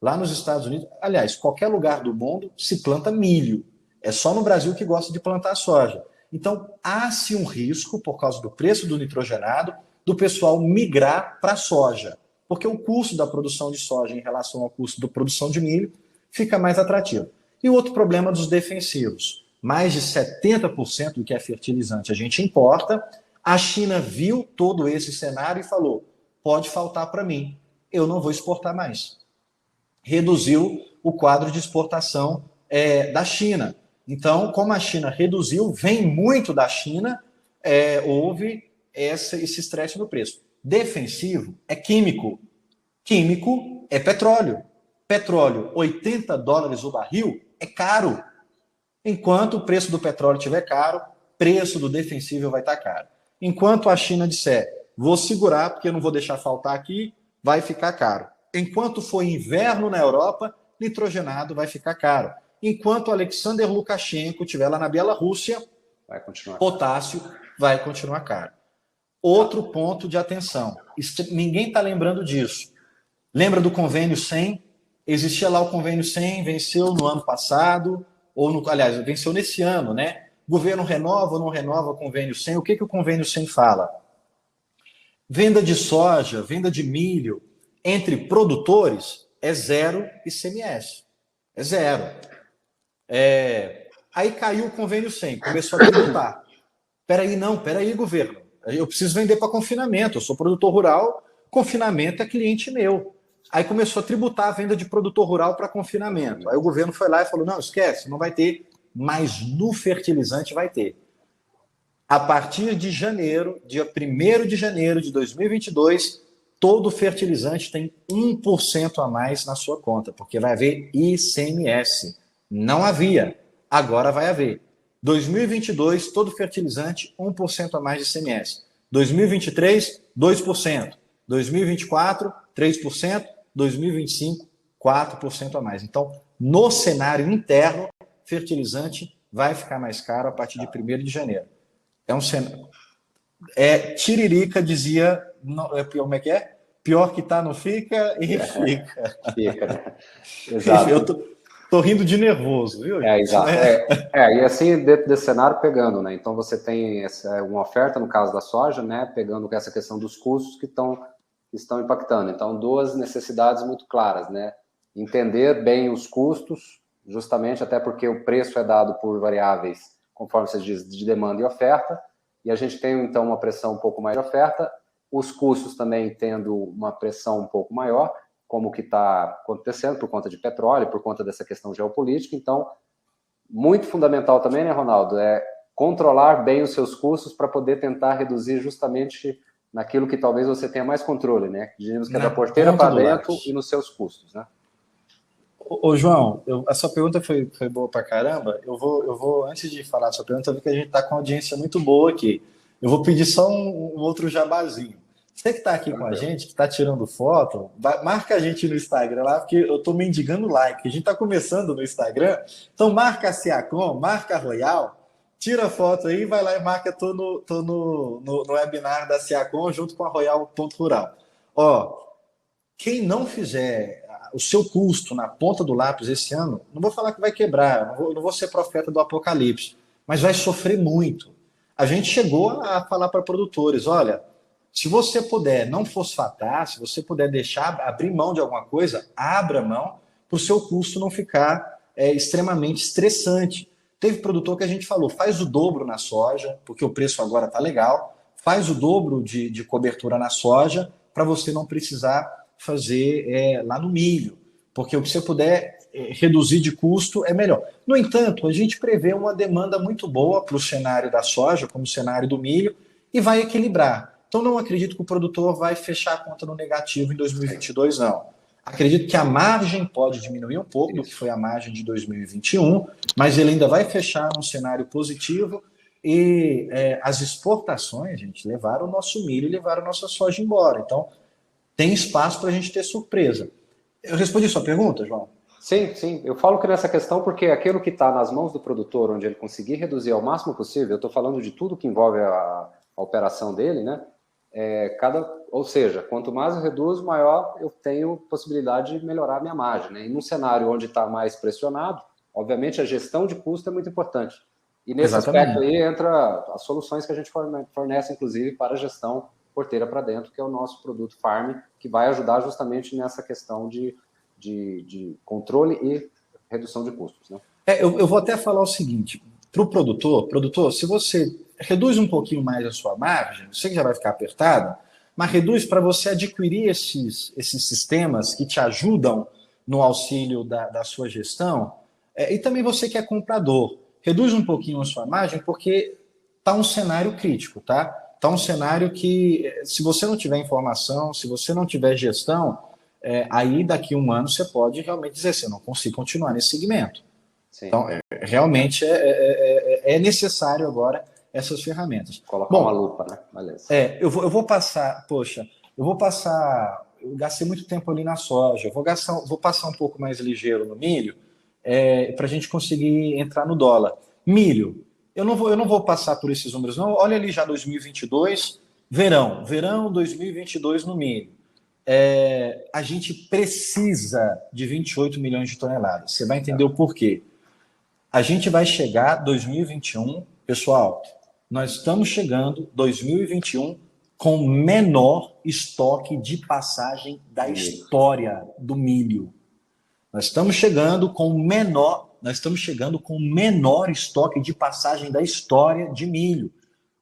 Lá nos Estados Unidos, aliás, qualquer lugar do mundo se planta milho. É só no Brasil que gosta de plantar soja. Então, há-se um risco, por causa do preço do nitrogenado, do pessoal migrar para a soja. Porque o custo da produção de soja em relação ao custo da produção de milho fica mais atrativo. E o outro problema dos defensivos. Mais de 70% do que é fertilizante a gente importa. A China viu todo esse cenário e falou, pode faltar para mim, eu não vou exportar mais. Reduziu o quadro de exportação da China. Então, como a China reduziu, vem muito da China, houve esse estresse no preço. Defensivo é químico. Químico é petróleo. Petróleo, $80 o barril, é caro. Enquanto o preço do petróleo estiver caro, preço do defensível vai estar caro. Enquanto a China disser, vou segurar porque eu não vou deixar faltar aqui, vai ficar caro. Enquanto for inverno na Europa, nitrogenado vai ficar caro. Enquanto Alexander Lukashenko estiver lá na Bielorrússia, potássio vai continuar caro. Outro ponto de atenção. Ninguém está lembrando disso. Lembra do convênio 100? Existia lá o convênio 100, venceu no ano passado, aliás, venceu nesse ano, né? O governo renova ou não renova o convênio 100? O que o convênio 100 fala? Venda de soja, venda de milho entre produtores é zero ICMS. É zero. Aí caiu o convênio 100, começou a tributar. Peraí, governo. Eu preciso vender para confinamento. Eu sou produtor rural, confinamento é cliente meu. Aí começou a tributar a venda de produtor rural para confinamento. Aí o governo foi lá e falou, não, esquece, não vai ter, mas no fertilizante vai ter. A partir de janeiro, dia 1º de janeiro de 2022, todo fertilizante tem 1% a mais na sua conta, porque vai haver ICMS. Não havia, agora vai haver. 2022, todo fertilizante, 1% a mais de ICMS. 2023, 2%. 2024, 3%. 2025, 4% a mais. Então, no cenário interno, fertilizante vai ficar mais caro a partir de 1º de janeiro. É um cenário... Tiririca dizia... como é que é? Pior que tá, não fica e fica. Fica, né? Exato. Eu tô rindo de nervoso, viu? Exato. E assim, dentro desse cenário, pegando, né? Então, você tem uma oferta, no caso da soja, né? Pegando essa questão dos custos que estão impactando. Então, duas necessidades muito claras, né? Entender bem os custos, justamente até porque o preço é dado por variáveis, conforme você diz, de demanda e oferta, e a gente tem, então, uma pressão um pouco mais de oferta, os custos também tendo uma pressão um pouco maior, como o que está acontecendo por conta de petróleo, por conta dessa questão geopolítica. Então, muito fundamental também, né, Ronaldo, é controlar bem os seus custos para poder tentar reduzir justamente naquilo que talvez você tenha mais controle, né? Digamos que é da porteira para dentro e nos seus custos, né? Ô João, a sua pergunta foi boa pra caramba. Eu vou, antes de falar a sua pergunta, eu vi que a gente tá com uma audiência muito boa aqui. Eu vou pedir só um outro jabazinho. Você que está aqui com a gente, que está tirando foto, marca a gente no Instagram lá, porque eu estou mendigando like. A gente está começando no Instagram, então marca a Ciacom, marca a Royal, tira a foto aí, vai lá e marca, tô no webinar da Ciacom junto com a Royal.rural. Ó, quem não fizer o seu custo na ponta do lápis esse ano, não vou falar que vai quebrar, não vou ser profeta do apocalipse, mas vai sofrer muito. A gente chegou a falar para produtores, olha, se você puder não fosfatar, se você puder abrir mão de alguma coisa, abra mão para o seu custo não ficar extremamente estressante. Teve produtor que a gente falou, faz o dobro na soja, porque o preço agora está legal, faz o dobro de cobertura na soja para você não precisar fazer lá no milho, porque o que você puder reduzir de custo é melhor. No entanto, a gente prevê uma demanda muito boa para o cenário da soja, como o cenário do milho, e vai equilibrar. Então, não acredito que o produtor vai fechar a conta no negativo em 2022, não. Acredito que a margem pode diminuir um pouco do que foi a margem de 2021, mas ele ainda vai fechar num cenário positivo e as exportações, gente, levaram o nosso milho e levaram a nossa soja embora. Então, tem espaço para a gente ter surpresa. Eu respondi sua pergunta, João? Sim, sim. Eu falo que nessa questão porque aquilo que está nas mãos do produtor, onde ele conseguir reduzir ao máximo possível, eu estou falando de tudo que envolve a operação dele, né? Ou seja, quanto mais eu reduzo, maior eu tenho possibilidade de melhorar a minha margem, né? E num cenário onde está mais pressionado, obviamente a gestão de custo é muito importante. E nesse aspecto aí entra as soluções que a gente fornece, inclusive, para a gestão porteira para dentro, que é o nosso produto Farm, que vai ajudar justamente nessa questão de controle e redução de custos, né? Eu vou até falar o seguinte, para o produtor, se você reduz um pouquinho mais a sua margem, eu sei que já vai ficar apertado, mas reduz para você adquirir esses sistemas que te ajudam no auxílio da sua gestão, e também você que é comprador, reduz um pouquinho a sua margem, porque está um cenário crítico, tá? Está um cenário que, se você não tiver informação, se você não tiver gestão, aí daqui a um ano você pode realmente dizer assim, eu não consigo continuar nesse segmento. Sim. Então, realmente é necessário agora essas ferramentas. Colocar uma lupa, né? Beleza. Eu vou passar, eu gastei muito tempo ali na soja, vou passar um pouco mais ligeiro no milho, para a gente conseguir entrar no dólar. Milho, eu não vou passar por esses números, não. Olha ali já 2022, verão 2022 no milho. A gente precisa de 28 milhões de toneladas. Você vai entender o porquê. A gente vai chegar 2021, pessoal, nós estamos chegando 2021 com o menor estoque de passagem da história do milho. Nós estamos chegando com o menor estoque de passagem da história de milho.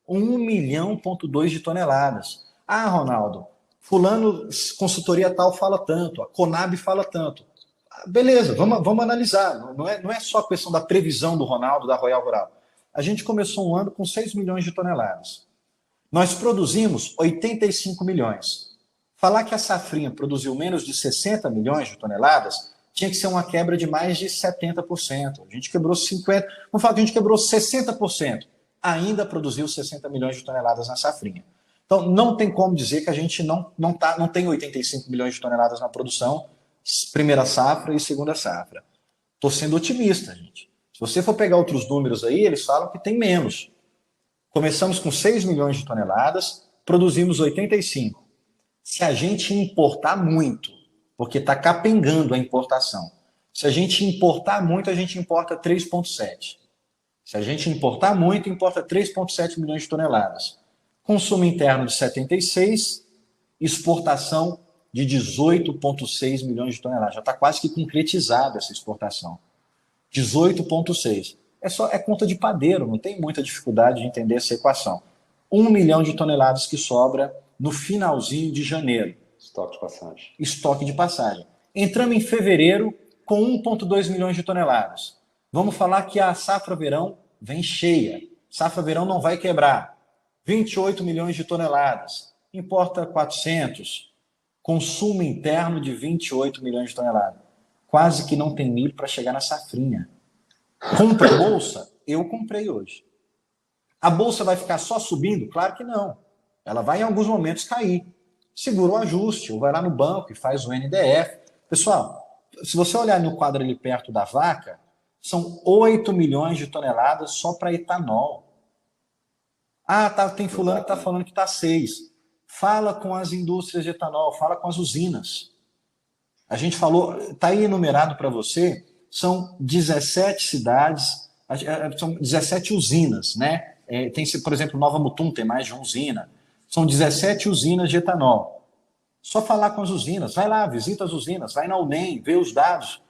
1,2 milhão de toneladas. Ah, Ronaldo, fulano, consultoria tal fala tanto, a Conab fala tanto. Beleza, vamos analisar. Não é só a questão da previsão do Ronaldo, da Royal Rural. A gente começou um ano com 6 milhões de toneladas. Nós produzimos 85 milhões. Falar que a safrinha produziu menos de 60 milhões de toneladas tinha que ser uma quebra de mais de 70%. A gente quebrou 50%. Vamos falar que a gente quebrou 60%. Ainda produziu 60 milhões de toneladas na safrinha. Então, não tem como dizer que a gente não tem 85 milhões de toneladas na produção, primeira safra e segunda safra. Estou sendo otimista, gente. Se você for pegar outros números aí, eles falam que tem menos. Começamos com 6 milhões de toneladas, produzimos 85. Se a gente importar muito, porque está capengando a importação, se a gente importar muito, a gente importa 3,7. Se a gente importar muito, importa 3,7 milhões de toneladas. Consumo interno de 76, exportação de 18,6 milhões de toneladas. Já está quase que concretizada essa exportação. 18,6. É conta de padeiro, não tem muita dificuldade de entender essa equação. 1 milhão de toneladas que sobra no finalzinho de janeiro. Estoque de passagem. Entramos em fevereiro com 1,2 milhões de toneladas. Vamos falar que a safra verão vem cheia. Safra verão não vai quebrar. 28 milhões de toneladas. Importa 400. Consumo interno de 28 milhões de toneladas. Quase que não tem milho para chegar na safrinha. Compra bolsa? Eu comprei hoje. A bolsa vai ficar só subindo? Claro que não. Ela vai em alguns momentos cair. Segura o ajuste, ou vai lá no banco e faz o NDF. Pessoal, se você olhar no quadro ali perto da vaca, são 8 milhões de toneladas só para etanol. Tem fulano que está falando que está 6. Fala com as indústrias de etanol, fala com as usinas. A gente falou, está aí enumerado para você, são 17 cidades, são 17 usinas, né? Tem, por exemplo, Nova Mutum tem mais de uma usina. São 17 usinas de etanol. Só falar com as usinas, vai lá, visita as usinas, vai na UNEM, vê os dados.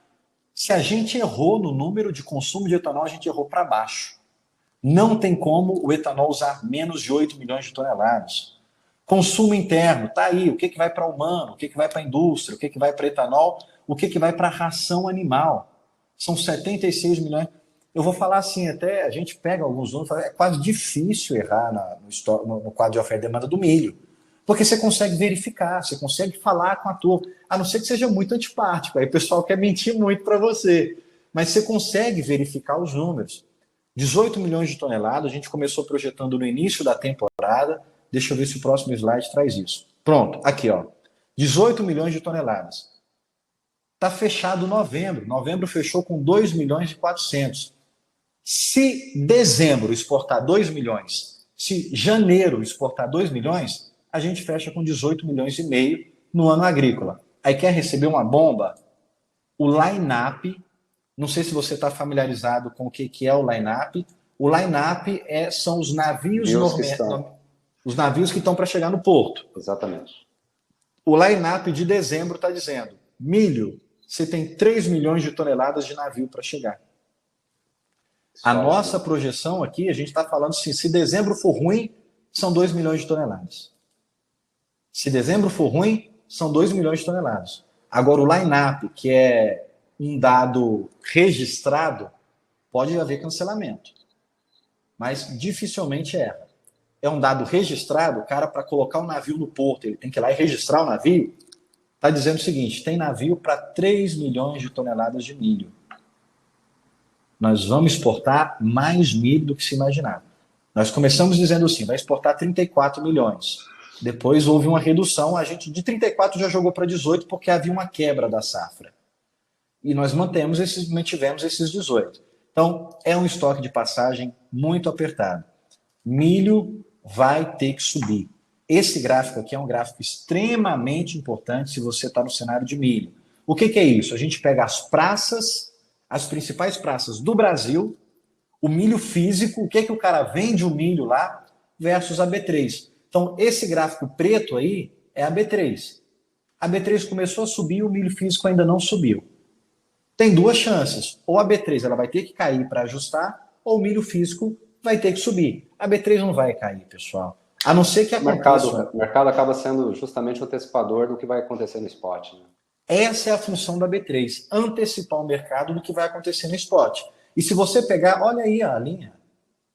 Se a gente errou no número de consumo de etanol, a gente errou para baixo. Não tem como o etanol usar menos de 8 milhões de toneladas. Consumo interno, tá aí, o que vai para humano, o que vai para a indústria, o que vai para etanol, o que vai para a ração animal. São 76 milhões. Eu vou falar assim, a gente pega alguns números, é quase difícil errar no quadro de oferta e demanda do milho. Porque você consegue verificar, você consegue falar com a turma, a não ser que seja muito antipático, aí o pessoal quer mentir muito para você, mas você consegue verificar os números. 18 milhões de toneladas, a gente começou projetando no início da temporada, deixa eu ver se o próximo slide traz isso. Pronto, aqui ó, 18 milhões de toneladas. Está fechado novembro, novembro fechou com 2 milhões e 400. Se dezembro exportar 2 milhões, se janeiro exportar 2 milhões, a gente fecha com 18 milhões e meio no ano agrícola. Aí quer receber uma bomba? O line-up, não sei se você está familiarizado com o que é o line-up. O line-up são os navios os navios que estão para chegar no porto. Exatamente. O line-up de dezembro está dizendo: milho, você tem 3 milhões de toneladas de navio para chegar. A nossa projeção aqui, a gente está falando assim, se dezembro for ruim, são 2 milhões de toneladas. Se dezembro for ruim, são 2 milhões de toneladas. Agora, o line-up, que é um dado registrado, pode haver cancelamento. Mas dificilmente erra. É um dado registrado, o cara, para colocar o navio no porto, ele tem que ir lá e registrar o navio, está dizendo o seguinte: tem navio para 3 milhões de toneladas de milho. Nós vamos exportar mais milho do que se imaginava. Nós começamos dizendo assim, vai exportar 34 milhões. Depois houve uma redução, a gente de 34 já jogou para 18 porque havia uma quebra da safra. E nós mantivemos esses 18. Então, é um estoque de passagem muito apertado. Milho vai ter que subir. Esse gráfico aqui é um gráfico extremamente importante se você está no cenário de milho. O que é isso? A gente pega as praças, as principais praças do Brasil, o milho físico, o que o cara vende o milho lá, versus a B3. Então, esse gráfico preto aí é a B3. A B3 começou a subir, o milho físico ainda não subiu. Tem duas chances. Ou a B3 ela vai ter que cair para ajustar, ou o milho físico vai ter que subir. A B3 não vai cair, pessoal. A não ser que aconteça... O mercado acaba sendo justamente o antecipador do que vai acontecer no spot, né? Essa é a função da B3, antecipar o mercado do que vai acontecer no spot. E se você pegar, olha aí a linha.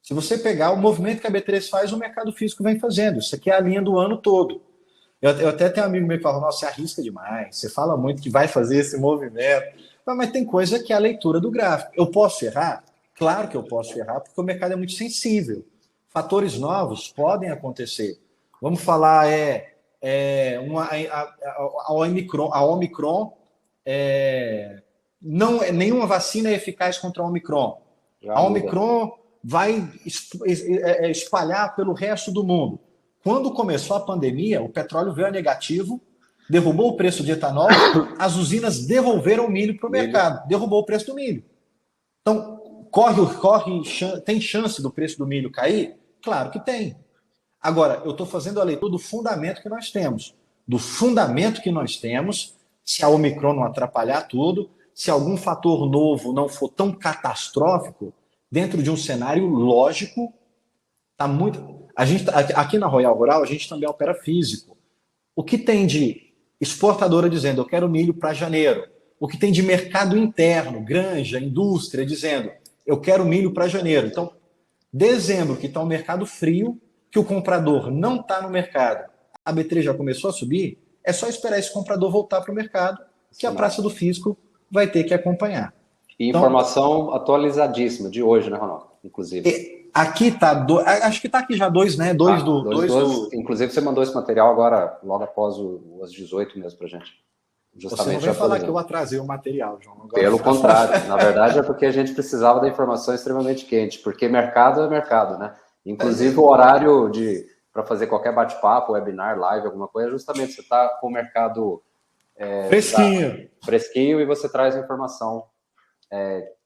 Se você pegar o movimento que a B3 faz, o mercado físico vem fazendo. Isso aqui é a linha do ano todo. Eu até tenho um amigo meu que fala: nossa, você arrisca demais, você fala muito que vai fazer esse movimento. Mas tem coisa que é a leitura do gráfico. Eu posso errar? Claro que eu posso errar, porque o mercado é muito sensível. Fatores novos podem acontecer. Vamos falar, a Omicron, não, nenhuma vacina é eficaz contra a Omicron. A Omicron vai espalhar pelo resto do mundo. Quando começou a pandemia, o petróleo veio a negativo, derrubou o preço de etanol, as usinas devolveram o milho para o mercado, derrubou o preço do milho. Então, tem chance do preço do milho cair? Claro que tem. Agora, eu estou fazendo a leitura do fundamento que nós temos. Do fundamento que nós temos, se a Omicron não atrapalhar tudo, se algum fator novo não for tão catastrófico, dentro de um cenário lógico, está muito... Aqui na Royal Rural, a gente também opera físico. O que tem de exportadora dizendo: eu quero milho para janeiro? O que tem de mercado interno, granja, indústria, dizendo: eu quero milho para janeiro? Então, dezembro, que está um mercado frio, que o comprador não está no mercado, a B3 já começou a subir, é só esperar esse comprador voltar para o mercado, que a praça do fisco vai ter que acompanhar. E informação atualizadíssima, de hoje, né, Ronaldo? Inclusive. Aqui está, acho que está aqui já dois, né? Dois. Inclusive, você mandou esse material agora, logo após as 18 mesmo para gente. Justamente. Você não vai falar que eu atrasei o material, João. Agora pelo contrário, na verdade é porque a gente precisava da informação extremamente quente, porque mercado é mercado, né? Inclusive o horário para fazer qualquer bate-papo, webinar, live, alguma coisa, justamente você está com o mercado fresquinho e você traz a informação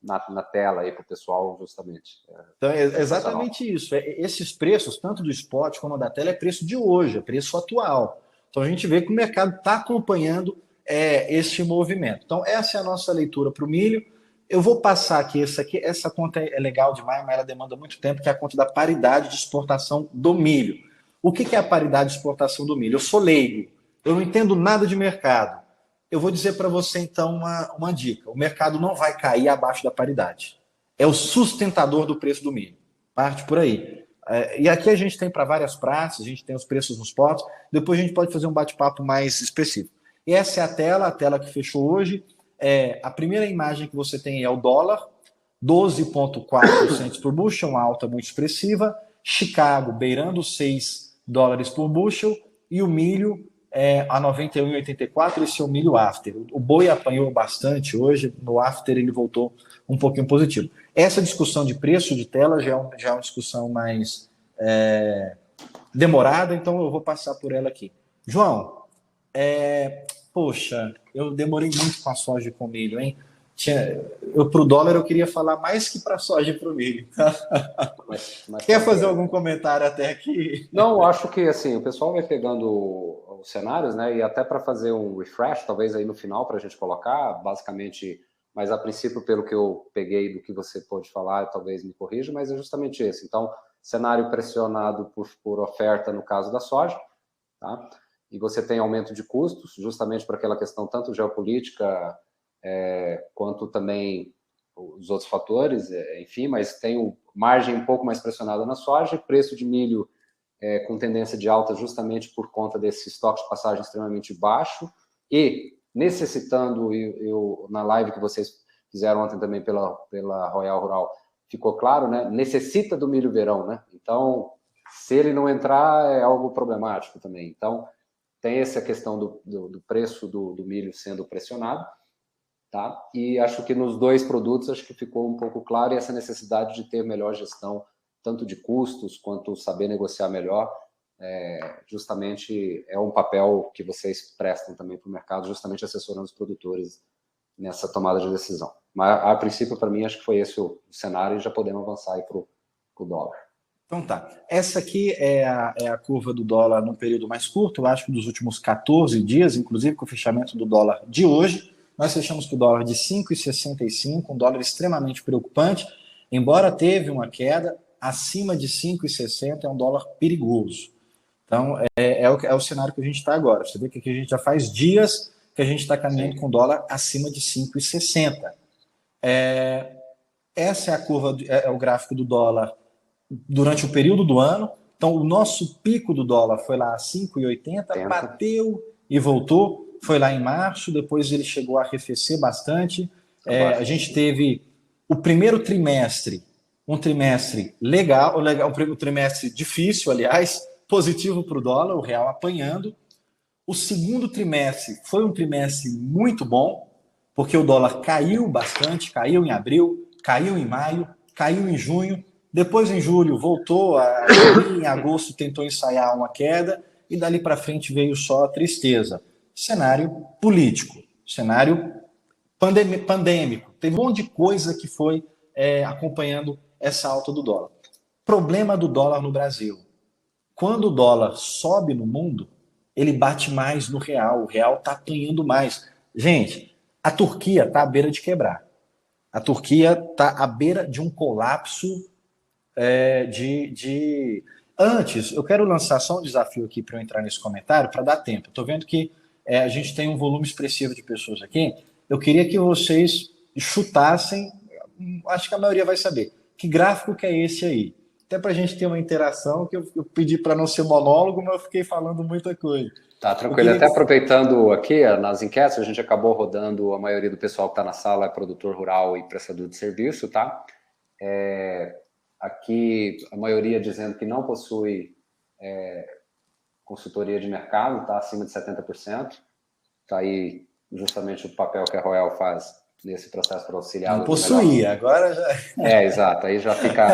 na tela aí para o pessoal, justamente. Então, é exatamente isso. Esses preços, tanto do spot como da tela, é preço de hoje, é preço atual. Então a gente vê que o mercado está acompanhando este movimento. Então, essa é a nossa leitura para o milho. Eu vou passar aqui, essa conta é legal demais, mas ela demanda muito tempo, que é a conta da paridade de exportação do milho. O que é a paridade de exportação do milho? Eu sou leigo, eu não entendo nada de mercado. Eu vou dizer para você, então, uma dica. O mercado não vai cair abaixo da paridade. É o sustentador do preço do milho. Parte por aí. E aqui a gente tem para várias praças, a gente tem os preços nos potes, depois a gente pode fazer um bate-papo mais específico. E essa é a tela que fechou hoje. A primeira imagem que você tem é o dólar, 12,4 por bushel, uma alta muito expressiva. Chicago beirando $6 por bushel, e o milho a 91,84, esse é o milho after. O boi apanhou bastante hoje, no after ele voltou um pouquinho positivo. Essa discussão de preço de tela já é uma discussão mais demorada, então eu vou passar por ela aqui. João, poxa, eu demorei muito com a soja e com o milho, hein? Para o dólar eu queria falar mais que para a soja e para o milho. Mas quer fazer algum comentário até aqui? Não, acho que assim, o pessoal vai pegando os cenários, né? E até para fazer um refresh, talvez aí no final, para a gente colocar, basicamente, mas a princípio, pelo que eu peguei do que você pode falar, talvez me corrija, mas é justamente esse. Então, cenário pressionado por oferta no caso da soja, tá? E você tem aumento de custos, justamente por aquela questão tanto geopolítica quanto também os outros fatores, enfim, mas tem margem um pouco mais pressionada na soja, preço de milho com tendência de alta justamente por conta desse estoque de passagem extremamente baixo e necessitando, na live que vocês fizeram ontem também pela Royal Rural, ficou claro, né? Necessita do milho verão, né? Então, se ele não entrar, é algo problemático também. Então, tem essa questão do preço do milho sendo pressionado, tá? E acho que nos dois produtos acho que ficou um pouco claro, e essa necessidade de ter melhor gestão, tanto de custos quanto saber negociar melhor, justamente é um papel que vocês prestam também para o mercado, justamente assessorando os produtores nessa tomada de decisão. Mas, a princípio, para mim, acho que foi esse o cenário, e já podemos avançar aí para o dólar. Então tá. Essa aqui é a curva do dólar no período mais curto, eu acho que dos últimos 14 dias, inclusive com o fechamento do dólar de hoje. Nós fechamos com o dólar de 5,65, um dólar extremamente preocupante. Embora teve uma queda, acima de 5,60 é um dólar perigoso. Então, é o cenário que a gente está agora. Você vê que aqui a gente já faz dias que a gente está caminhando com o dólar acima de 5,60. Essa é a curva, é o gráfico do dólar durante o período do ano. Então, o nosso pico do dólar foi lá a 5,80, bateu e voltou. Foi lá em março, depois ele chegou a arrefecer bastante. A gente teve o primeiro trimestre, um trimestre legal, um trimestre difícil, aliás, positivo para o dólar, o real apanhando. O segundo trimestre foi um trimestre muito bom, porque o dólar caiu bastante, caiu em abril, caiu em maio, caiu em junho, depois em julho voltou, em agosto tentou ensaiar uma queda, e dali para frente veio só a tristeza. Cenário político, cenário pandêmico, teve um monte de coisa que foi acompanhando essa alta do dólar. Problema do dólar no Brasil. Quando o dólar sobe no mundo, ele bate mais no real, o real está apanhando mais. Gente, a Turquia está à beira de quebrar. A Turquia está à beira de um colapso Antes, eu quero lançar só um desafio aqui para eu entrar nesse comentário, para dar tempo. Estou vendo que a gente tem um volume expressivo de pessoas aqui. Eu queria que vocês chutassem, acho que a maioria vai saber, que gráfico que é esse aí. Até para a gente ter uma interação, que eu pedi para não ser monólogo, mas eu fiquei falando muita coisa. Tá, tranquilo. Até aproveitando aqui, nas enquetes, a gente acabou rodando, a maioria do pessoal que está na sala é produtor rural e prestador de serviço, tá? Aqui, a maioria dizendo que não possui consultoria de mercado, tá acima de 70%. Tá aí justamente o papel que a Royal faz nesse processo para auxiliar. Não possuía, agora já... exato. Aí já fica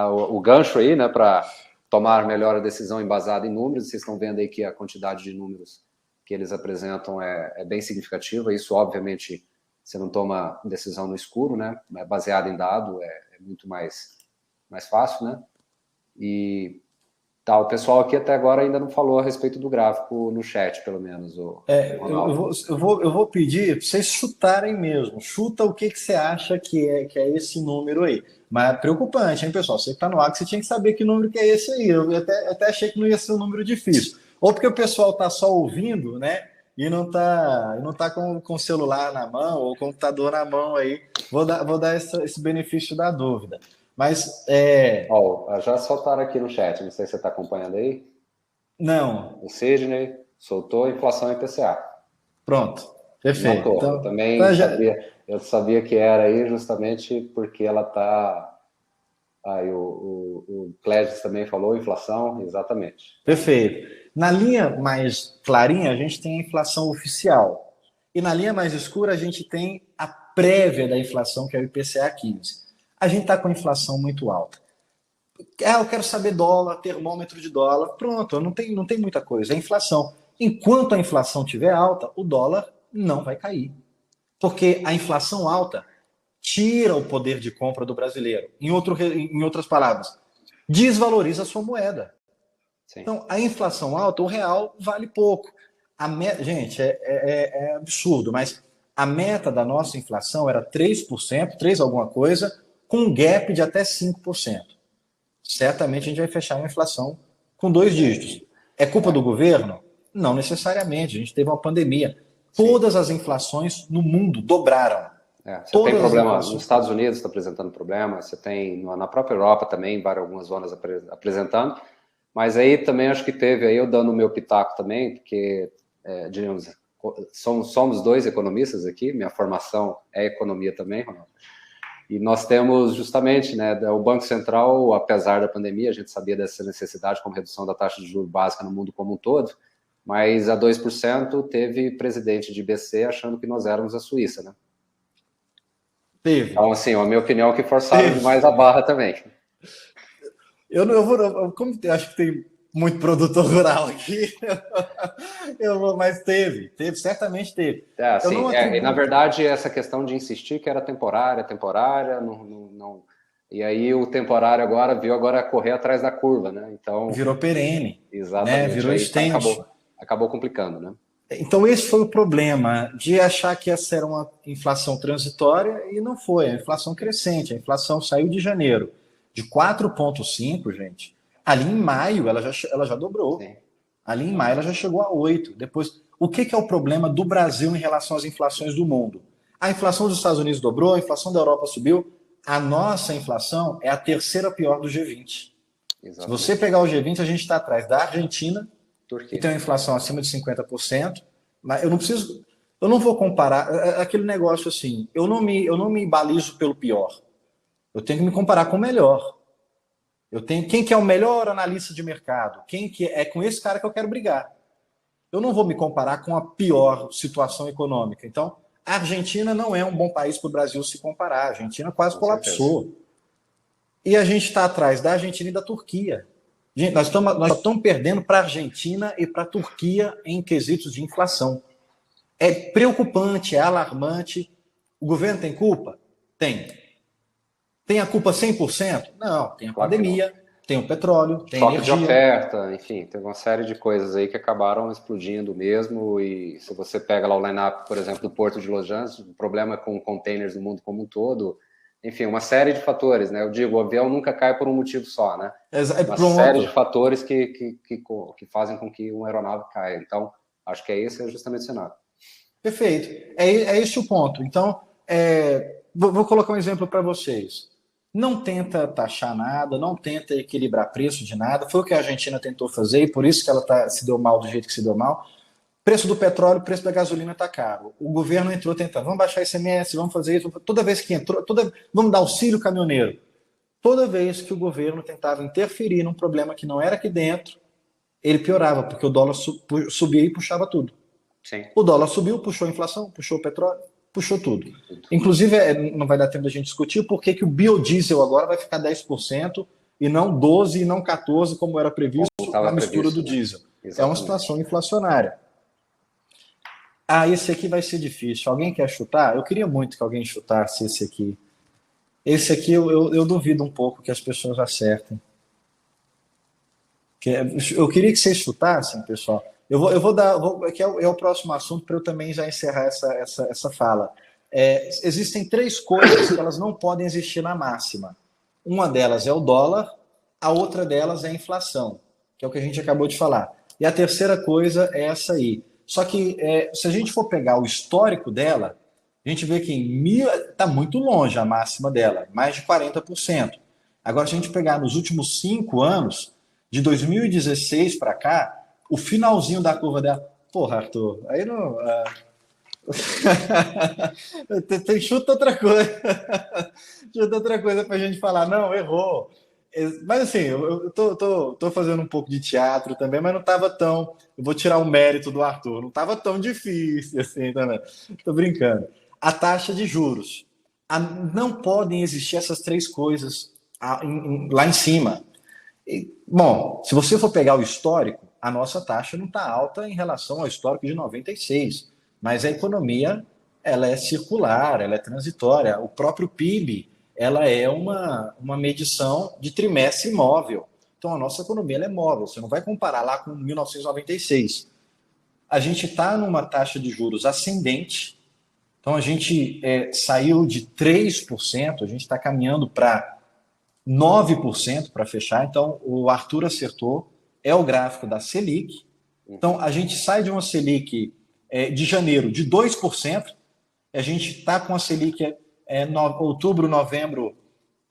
o gancho aí, né, para tomar melhor a decisão embasada em números. Vocês estão vendo aí que a quantidade de números que eles apresentam é bem significativa. Isso, obviamente, você não toma decisão no escuro, né? É baseado em dado, é muito mais fácil, né? E tá, o pessoal aqui até agora ainda não falou a respeito do gráfico no chat, pelo menos. Eu vou pedir para vocês chutarem mesmo. Chuta o que você acha que é esse número aí. Mas é preocupante, hein, pessoal? Você que está no ar, você tinha que saber que número que é esse aí. Eu até achei que não ia ser um número difícil. Ou porque o pessoal está só ouvindo, né? E não tá com o celular na mão ou o computador na mão aí. Vou dar esse benefício da dúvida. Mas, Ó, já soltaram aqui no chat, não sei se você está acompanhando aí. não, O Sidney soltou inflação IPCA. pronto, perfeito. Matou. Eu Então, também então já, sabia, eu sabia que era aí justamente porque ela está. Aí o Cléges também falou, inflação, exatamente. perfeito. Na linha mais clarinha, a gente tem a inflação oficial. E na linha mais escura, a gente tem a prévia da inflação, que é o IPCA 15. A gente está com a inflação muito alta. Eu quero saber dólar, termômetro de dólar. Pronto, não tem muita coisa. É inflação. Enquanto a inflação estiver alta, o dólar não vai cair. Porque a inflação alta tira o poder de compra do brasileiro. Em outras palavras, desvaloriza a sua moeda. Sim. Então, a inflação alta, o real vale pouco. Gente, é absurdo, mas a meta da nossa inflação era 3%, 3 alguma coisa, com um gap de até 5%. Certamente a gente vai fechar uma inflação com 2 dígitos. É culpa do governo? Não necessariamente. A gente teve uma pandemia. Sim. Todas as inflações no mundo dobraram. Você tem Todas as problema nos inflações. Estados Unidos, está apresentando problema, você tem na própria Europa também, algumas zonas apresentando, mas aí também acho que teve, aí eu dando o meu pitaco também, porque, digamos, somos dois economistas aqui, minha formação é economia também, Ronaldo, e nós temos justamente, né, o Banco Central, apesar da pandemia, a gente sabia dessa necessidade como redução da taxa de juros básica no mundo como um todo, mas a 2% teve presidente de BC achando que nós éramos a Suíça, né? Teve. Então, assim, a minha opinião é que forçaram Teve. demais a barra também. Como eu acho que tem muito produtor rural aqui, mas certamente teve. Eu Assim, não e na atribuo. verdade, essa questão de insistir que era temporária, e aí o temporário agora correr atrás da curva, né? Então, Virou perene, né? exatamente, Virou aí extende. acabou complicando, né? Então, esse foi o problema de achar que essa era uma inflação transitória e não foi. A inflação crescente. A inflação saiu de janeiro de 4,5, gente. Ali em maio ela já dobrou. Sim. Ali em maio ela já chegou a 8. Depois, o que é o problema do Brasil em relação às inflações do mundo? A inflação dos Estados Unidos dobrou, a inflação da Europa subiu. A nossa inflação é a terceira pior do G20. Exatamente. Se você pegar o G20, a gente está atrás da Argentina, Turquia, que tem uma inflação acima de 50%, mas eu não vou comparar, aquele negócio assim, eu não me balizo pelo pior, eu tenho que me comparar com o melhor. Quem que é o melhor analista de mercado, quem que é com esse cara que eu quero brigar. Eu não vou me comparar com a pior situação econômica. Então, a Argentina não é um bom país para o Brasil se comparar. A Argentina quase colapsou. E a gente está atrás da Argentina e da Turquia. Gente, nós estamos perdendo para a Argentina e para a Turquia em quesitos de inflação. É preocupante, é alarmante. O governo tem culpa? Tem. Tem a culpa 100%? Não, tem a pandemia, tem o petróleo, tem a energia. Choque de oferta, enfim, tem uma série de coisas aí que acabaram explodindo mesmo, e se você pega lá o line-up, por exemplo, do Porto de Los Angeles, o problema com containers no mundo como um todo, enfim, uma série de fatores, né? Eu digo, o avião nunca cai por um motivo só, né? Uma série de fatores que fazem com que uma aeronave caia. Então, acho que esse é justamente o cenário. Perfeito. É esse o ponto. Então, vou colocar um exemplo para vocês. Não tenta taxar nada, não tenta equilibrar preço de nada. Foi o que a Argentina tentou fazer e por isso que ela se deu mal do jeito que se deu mal. Preço do petróleo, preço da gasolina está caro. O governo entrou tentando, vamos baixar ICMS, vamos fazer isso. Toda vez que entrou, vamos dar auxílio caminhoneiro. Toda vez que o governo tentava interferir num problema que não era aqui dentro, ele piorava, porque o dólar subia e puxava tudo. Sim. O dólar subiu, puxou a inflação, puxou o petróleo, puxou tudo. Inclusive, não vai dar tempo da gente discutir por que o biodiesel agora vai ficar 10% e não 12% e não 14%, como era previsto na mistura do diesel. Exatamente. É uma situação inflacionária. Esse aqui vai ser difícil. Alguém quer chutar? Eu queria muito que alguém chutasse esse aqui. Esse aqui eu duvido um pouco que as pessoas acertem. Eu queria que vocês chutassem, pessoal. Eu vou dar, que é o próximo assunto para eu também já encerrar essa fala. Existem 3 coisas que elas não podem existir na máxima. Uma delas é o dólar, a outra delas é a inflação, que é o que a gente acabou de falar. E a terceira coisa é essa aí. Só que se a gente for pegar o histórico dela, a gente vê que está muito longe a máxima dela, mais de 40%. Agora, se a gente pegar nos últimos 5 anos, de 2016 para cá, o finalzinho da curva dela. Porra, Arthur, aí não. Chuta outra coisa. Chuta outra coisa para a gente falar. Não, errou. Mas assim, eu tô fazendo um pouco de teatro também, mas não estava tão. Eu vou tirar o mérito do Arthur, não estava tão difícil assim também. Tô brincando. A taxa de juros. Não podem existir essas três coisas lá em cima. Bom, se você for pegar o histórico, a nossa taxa não está alta em relação ao histórico de 96, mas a economia ela é circular, ela é transitória. O próprio PIB ela é uma medição de trimestre móvel. Então a nossa economia ela é móvel. Você não vai comparar lá com 1996. A gente está numa taxa de juros ascendente. Então a gente saiu de 3%, a gente está caminhando para 9% para fechar. Então, o Arthur acertou. É o gráfico da Selic. Então, a gente sai de uma Selic de janeiro de 2%. A gente está com a Selic outubro, novembro,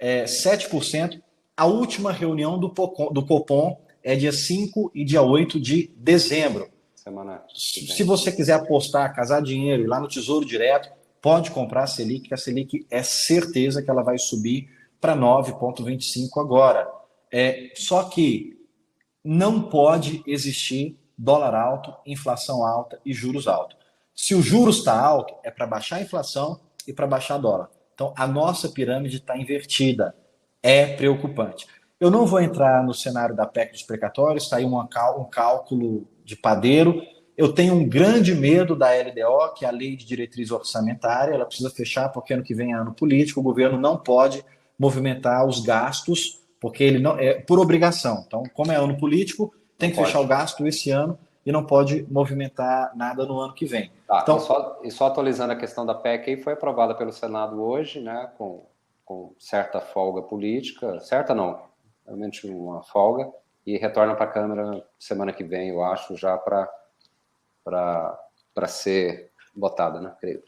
7%. A última reunião do Copom é dia 5 e dia 8 de dezembro. Se você quiser apostar, casar dinheiro, ir lá no Tesouro Direto, pode comprar a Selic, que a Selic é certeza que ela vai subir para 9,25 agora. Só que não pode existir dólar alto, inflação alta e juros altos. Se o juros está alto, é para baixar a inflação e para baixar dólar. Então, a nossa pirâmide está invertida. É preocupante. Eu não vou entrar no cenário da PEC dos precatórios, está aí um cálculo de padeiro. Eu tenho um grande medo da LDO, que é a Lei de Diretriz Orçamentária. Ela precisa fechar porque ano que vem é ano político. O governo não pode movimentar os gastos, porque ele não é por obrigação. Então, como é ano político, tem que fechar o gasto esse ano e não pode movimentar nada no ano que vem. Tá, então, só atualizando a questão da PEC, aí foi aprovada pelo Senado hoje, né, com certa folga política, certa não, realmente uma folga, e retorna para a Câmara semana que vem, eu acho, já para ser votada, né, creio.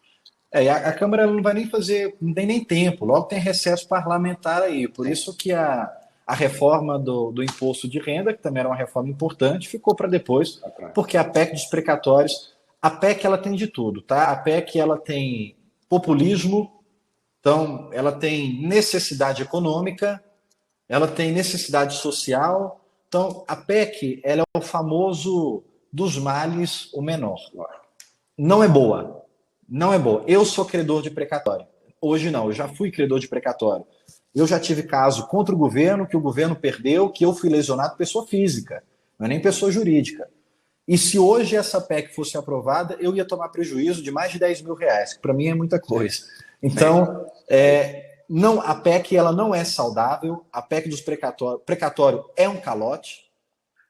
A Câmara não vai nem fazer, não tem nem tempo, logo tem recesso parlamentar aí, por isso que a reforma do imposto de renda, que também era uma reforma importante, ficou para depois, porque a PEC dos precatórios, a PEC ela tem de tudo, tá? A PEC ela tem populismo, então ela tem necessidade econômica, ela tem necessidade social, então a PEC ela é o famoso dos males o menor. Não é boa. Não é boa. Eu sou credor de precatório. Hoje não, eu já fui credor de precatório. Eu já tive caso contra o governo, que o governo perdeu, que eu fui lesionado pessoa física, não é nem pessoa jurídica. E se hoje essa PEC fosse aprovada, eu ia tomar prejuízo de mais de 10 mil reais, que para mim é muita coisa. Então, não, a PEC ela não é saudável, a PEC dos precatório é um calote,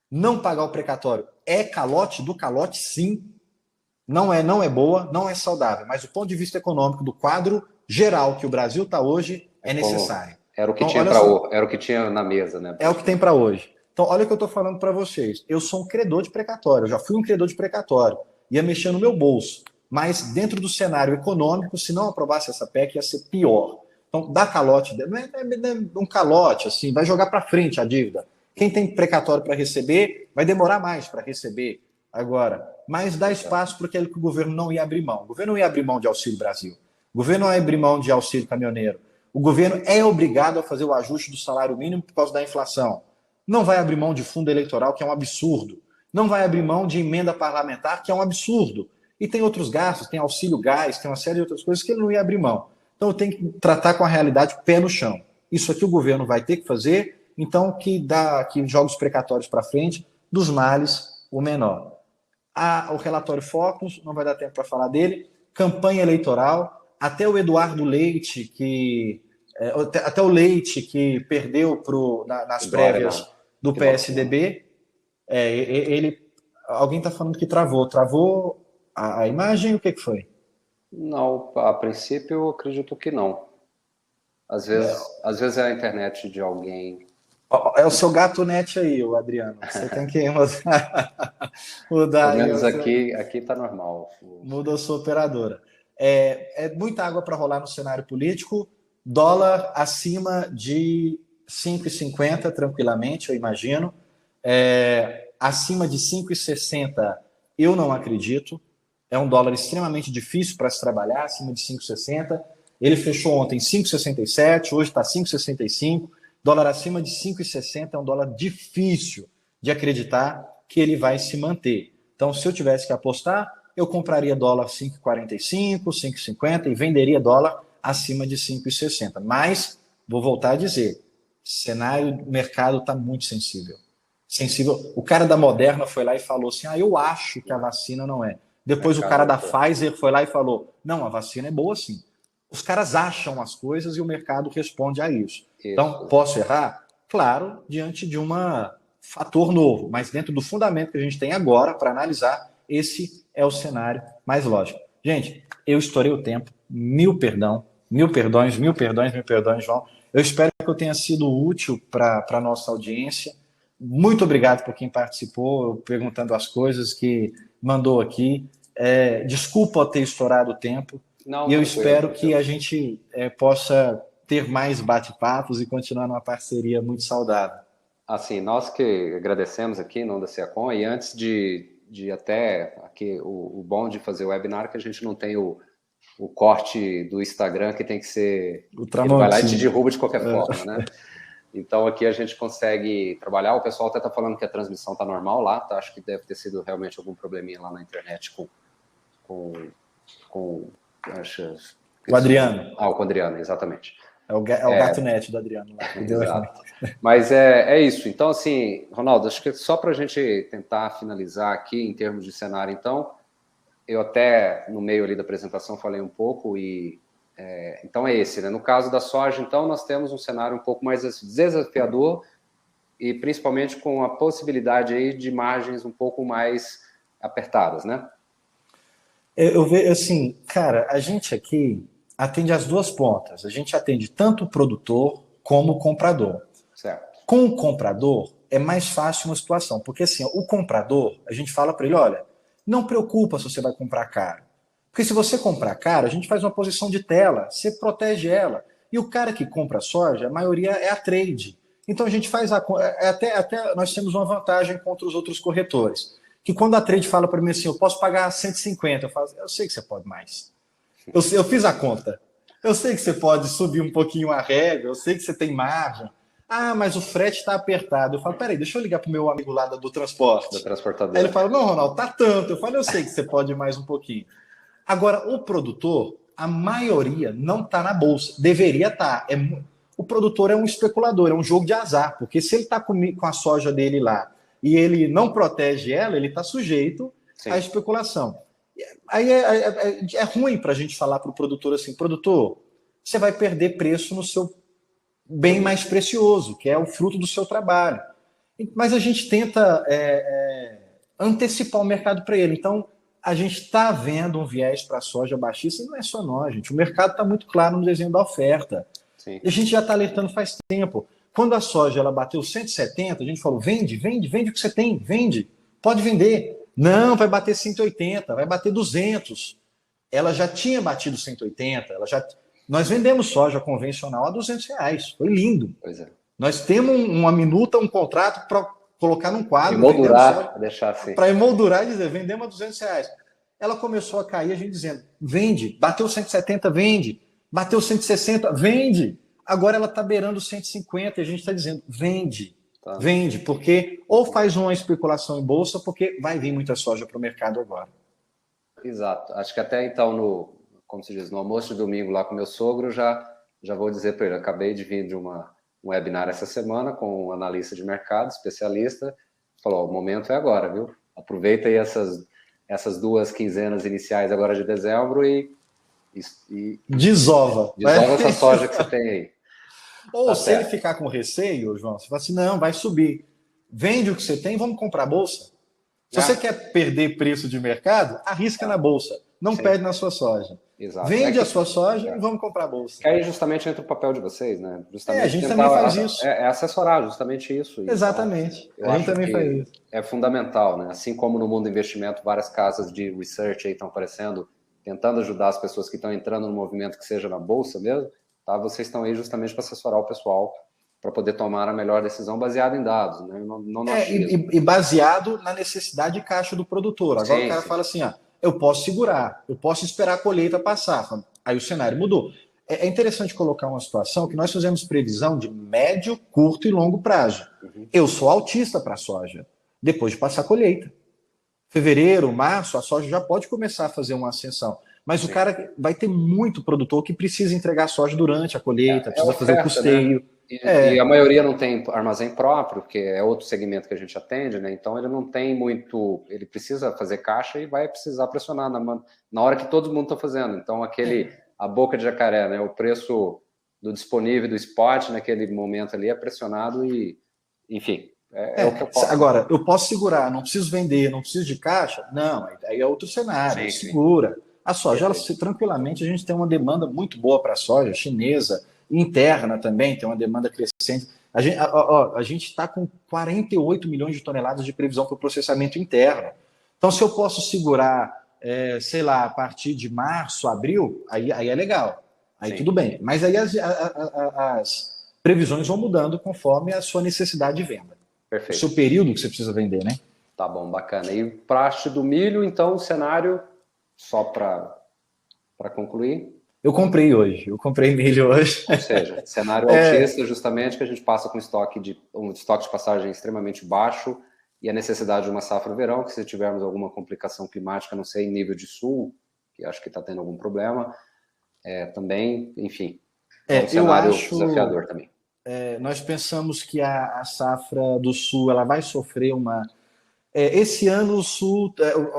não pagar o precatório é calote do calote, sim. Não é boa, não é saudável, mas do ponto de vista econômico, do quadro geral que o Brasil está hoje, é necessário. Era o que era o que tinha na mesa, né? É o que tem para hoje. Então, olha o que eu estou falando para vocês. Eu sou um credor de precatório, eu já fui um credor de precatório, ia mexer no meu bolso, mas dentro do cenário econômico, se não aprovasse essa PEC, ia ser pior. Então, dá calote, não é um calote, assim, vai jogar para frente a dívida. Quem tem precatório para receber, vai demorar mais para receber agora, mas dá espaço para aquilo que o governo não ia abrir mão. O governo não ia abrir mão de Auxílio Brasil. O governo não ia abrir mão de auxílio caminhoneiro. O governo é obrigado a fazer o ajuste do salário mínimo por causa da inflação. Não vai abrir mão de fundo eleitoral, que é um absurdo. Não vai abrir mão de emenda parlamentar, que é um absurdo. E tem outros gastos, tem auxílio gás, tem uma série de outras coisas que ele não ia abrir mão. Então tem que tratar com a realidade pé no chão. Isso aqui o governo vai ter que fazer, então que joga os precatórios para frente, dos males o menor. O relatório Focus, não vai dar tempo para falar dele, campanha eleitoral, até o Eduardo Leite, até o Leite, que perdeu nas prévias do PSDB, alguém está falando que travou a imagem, o que foi? Não, a princípio eu acredito que não. Às vezes é a internet de alguém. É o seu gato net aí, o Adriano. Você tem que mudar. Pelo menos aqui está normal. Muda a sua operadora. É muita água para rolar no cenário político. Dólar acima de 5,50 tranquilamente, eu imagino. Acima de 5,60 eu não acredito. É um dólar extremamente difícil para se trabalhar, acima de 5,60. Ele fechou ontem 5,67, hoje está 5,65. Dólar acima de 5,60 é um dólar difícil de acreditar que ele vai se manter. Então, se eu tivesse que apostar, eu compraria dólar 5,45, 5,50 e venderia dólar acima de 5,60. Mas, vou voltar a dizer, cenário do mercado está muito sensível. O cara da Moderna foi lá e falou assim, eu acho que a vacina não é. Depois o cara da Pfizer foi lá e falou, não, a vacina é boa sim. Os caras acham as coisas e o mercado responde a isso. Então, posso errar? Claro, diante de um fator novo, mas dentro do fundamento que a gente tem agora para analisar, esse é o cenário mais lógico. Gente, eu estourei o tempo, mil perdões, João. Eu espero que eu tenha sido útil para a nossa audiência. Muito obrigado por quem participou, perguntando as coisas que mandou aqui. Desculpa ter estourado o tempo. Não, e eu espero que a gente possa ter mais bate-papos e continuar numa parceria muito saudável. Assim, nós que agradecemos aqui, não da Seacom, e antes de até aqui, o bom de fazer o webinar, que a gente não tem o corte do Instagram que tem que ser... Ele vai lá e te derruba de qualquer forma, né? Então, aqui a gente consegue trabalhar. O pessoal até está falando que a transmissão está normal lá, tá? Acho que deve ter sido realmente algum probleminha lá na internet com o Adriano. Com o Adriano, exatamente. É o gato net do Adriano lá. Exato. Mas é isso. Então, assim, Ronaldo, acho que só para a gente tentar finalizar aqui em termos de cenário, então, eu até no meio ali da apresentação falei um pouco e então é esse, né? No caso da soja, então, nós temos um cenário um pouco mais desafiador e principalmente com a possibilidade aí de margens um pouco mais apertadas, né? Eu vejo assim, cara, a gente aqui atende as duas pontas. A gente atende tanto o produtor como o comprador. Certo. Com o comprador é mais fácil uma situação, porque assim, o comprador, a gente fala para ele, olha, não preocupa se você vai comprar caro. Porque se você comprar caro, a gente faz uma posição de tela, você protege ela. E o cara que compra soja, a maioria é a trade. Então a gente faz até nós temos uma vantagem contra os outros corretores. Que quando a trade fala para mim assim, eu posso pagar 150, eu falo, eu sei que você pode mais. Eu fiz a conta. Eu sei que você pode subir um pouquinho a régua, eu sei que você tem margem. Mas o frete está apertado. Eu falo, peraí, deixa eu ligar para o meu amigo lá do transporte. Do transportador. Aí ele fala, não, Ronaldo, tá tanto. Eu falo, eu sei que você pode ir mais um pouquinho. Agora, o produtor, a maioria não está na bolsa. Deveria estar. O produtor é um especulador, é um jogo de azar, porque se ele está com a soja dele lá e ele não protege ela, ele está sujeito à especulação. Aí é ruim para a gente falar para o produtor assim, produtor, você vai perder preço no seu bem mais precioso, que é o fruto do seu trabalho. Mas a gente tenta antecipar o mercado para ele. Então, a gente está vendo um viés para a soja baixista, e não é só nós, gente. O mercado está muito claro no desenho da oferta. Sim. E a gente já está alertando faz tempo. Quando a soja ela bateu 170, a gente falou, vende o que você tem, vende, pode vender. Não, vai bater 180, vai bater 200. Ela já tinha batido 180, nós vendemos soja convencional a R$200. Foi lindo. Pois é. Nós temos uma minuta, um contrato para colocar num quadro. Emoldurar, deixar assim. Para emoldurar e dizer, vendemos a R$200. Ela começou a cair, a gente dizendo, vende. Bateu 170, vende. Bateu 160, vende. Agora ela está beirando 150 e a gente está dizendo, vende. Tá. Vende, porque ou faz uma especulação em bolsa, porque vai vir muita soja para o mercado agora. Exato. Acho que até então, como se diz, no almoço de domingo lá com meu sogro, já vou dizer para ele, acabei de vir de um webinar essa semana com um analista de mercado, especialista, falou, o momento é agora, viu? Aproveita aí essas 2 quinzenas iniciais agora de dezembro e desova essa soja que você tem aí. Ou tá se certo. Ele ficar com receio, João, você fala assim, não, vai subir. Vende o que você tem, vamos comprar a bolsa. Se você quer perder preço de mercado, arrisca na bolsa. Não perde na sua soja. Exato. Vende a sua soja e vamos comprar a bolsa. Que aí justamente entra o papel de vocês, né? Justamente a gente também faz isso. É assessorar justamente isso. Exatamente. Então, a gente também faz isso. É fundamental, né? Assim como no mundo do investimento, várias casas de research aí estão aparecendo, tentando ajudar as pessoas que estão entrando no movimento que seja na bolsa mesmo, tá? Vocês estão aí justamente para assessorar o pessoal para poder tomar a melhor decisão baseada em dados, né? Não no achismo. E baseado na necessidade de caixa do produtor. Agora o cara fala assim, eu posso segurar, eu posso esperar a colheita passar. Aí o cenário mudou. É interessante colocar uma situação que nós fizemos previsão de médio, curto e longo prazo. Eu sou altista para a soja, depois de passar a colheita. Fevereiro, março, a soja já pode começar a fazer uma ascensão. Mas o cara vai ter muito produtor que precisa entregar soja durante a colheita, precisa fazer o custeio. Né? E a maioria não tem armazém próprio, porque é outro segmento que a gente atende, né? Então ele não tem muito. Ele precisa fazer caixa e vai precisar pressionar na hora que todo mundo está fazendo. Então, a boca de jacaré, né? O preço do disponível do spot naquele momento ali é pressionado e, enfim, é o que eu posso. Agora, eu posso segurar, não preciso vender, não preciso de caixa? Não, aí é outro cenário, segura. A soja, tranquilamente, a gente tem uma demanda muito boa para a soja, chinesa, interna também, tem uma demanda crescente. A gente está com 48 milhões de toneladas de previsão para o processamento interno. Então, se eu posso segurar, sei lá, a partir de março, abril, aí é legal. Aí tudo bem. Mas aí as previsões vão mudando conforme a sua necessidade de venda. Perfeito. O seu período que você precisa vender, né? Tá bom, bacana. E para haste do milho, então, o cenário, só para concluir... Eu comprei milho hoje. Ou seja, cenário altista, justamente, que a gente passa com um estoque de passagem extremamente baixo e a necessidade de uma safra verão, que se tivermos alguma complicação climática, não sei, em nível de sul, que acho que está tendo algum problema, também, enfim, um cenário desafiador também. Nós pensamos que a safra do sul ela vai sofrer uma... esse ano o sul,